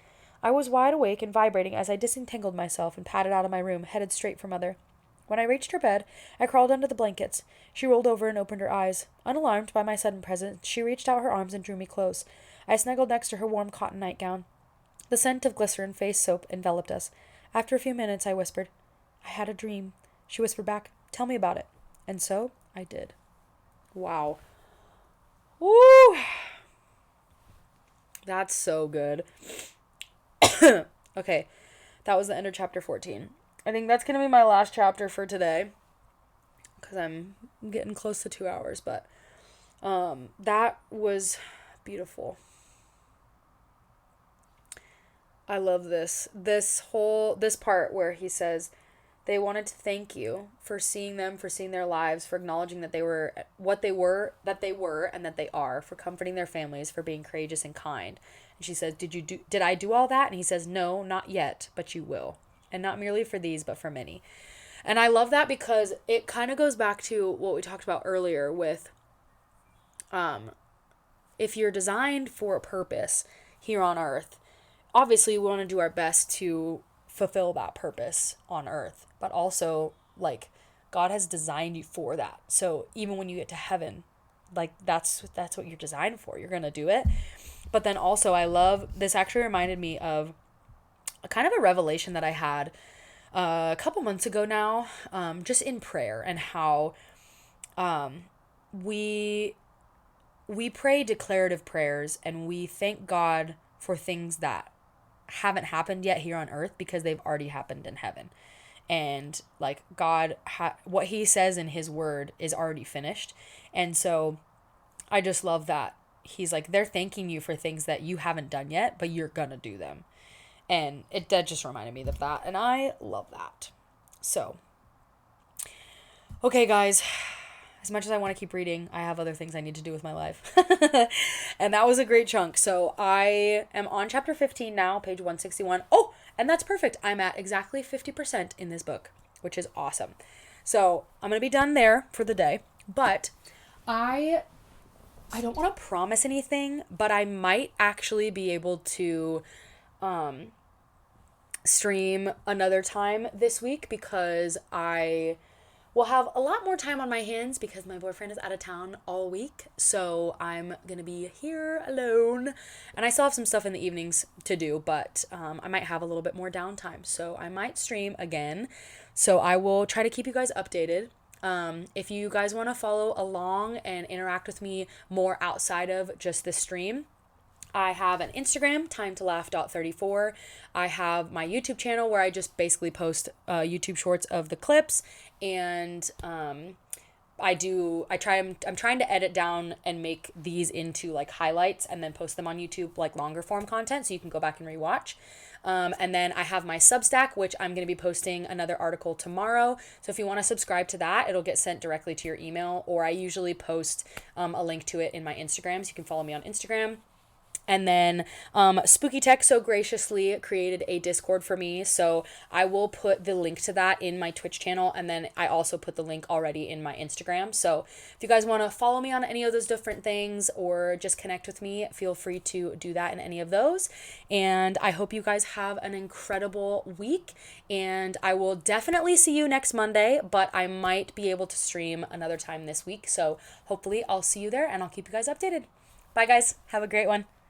I was wide awake and vibrating as I disentangled myself and padded out of my room, headed straight for Mother. When I reached her bed, I crawled under the blankets. She rolled over and opened her eyes. Unalarmed by my sudden presence, she reached out her arms and drew me close. I snuggled next to her warm cotton nightgown. The scent of glycerin face soap enveloped us. After a few minutes, I whispered, I had a dream. She whispered back, tell me about it. And so, I did. Wow. Woo! That's so good. Okay, that was the end of chapter 14. I think that's going to be my last chapter for today, because I'm getting close to 2 hours, but that was beautiful. I love this part where he says they wanted to thank you for seeing them, for seeing their lives, for acknowledging that they were what they were, and that they are, for comforting their families, for being courageous and kind. And she says, did I do all that? And he says, no, not yet, but you will. And not merely for these, but for many. And I love that because it kind of goes back to what we talked about earlier with, if you're designed for a purpose here on earth, obviously we want to do our best to fulfill that purpose on earth, but also, like, God has designed you for that. So even when you get to heaven, like, that's what you're designed for. You're going to do it. But then also, I love, this actually reminded me of a kind of a revelation that I had a couple months ago now, just in prayer, and how we pray declarative prayers, and we thank God for things that haven't happened yet here on earth because they've already happened in heaven. And like, God, what he says in his word is already finished. And so I just love that he's like, they're thanking you for things that you haven't done yet, but you're gonna do them. And that just reminded me of that, and I love that. So, okay, guys, as much as I want to keep reading, I have other things I need to do with my life. And that was a great chunk. So I am on chapter 15 now, page 161. Oh, and that's perfect. I'm at exactly 50% in this book, which is awesome. So I'm going to be done there for the day. But I don't want to promise anything, but I might actually be able to stream another time this week, because I will have a lot more time on my hands because my boyfriend is out of town all week. So I'm going to be here alone, and I still have some stuff in the evenings to do, but I might have a little bit more downtime. So I might stream again. So I will try to keep you guys updated. If you guys want to follow along and interact with me more outside of just the stream, I have an Instagram, time-to-laugh.34. I have my YouTube channel where I just basically post YouTube shorts of the clips, and I'm trying to edit down and make these into like highlights and then post them on YouTube like longer form content so you can go back and rewatch. And then I have my Substack, which I'm going to be posting another article tomorrow. So if you want to subscribe to that, it'll get sent directly to your email, or I usually post a link to it in my Instagram. So you can follow me on Instagram. And then Spooky Tech so graciously created a Discord for me. So I will put the link to that in my Twitch channel. And then I also put the link already in my Instagram. So if you guys want to follow me on any of those different things or just connect with me, feel free to do that in any of those. And I hope you guys have an incredible week. And I will definitely see you next Monday, but I might be able to stream another time this week. So hopefully I'll see you there and I'll keep you guys updated. Bye, guys. Have a great one.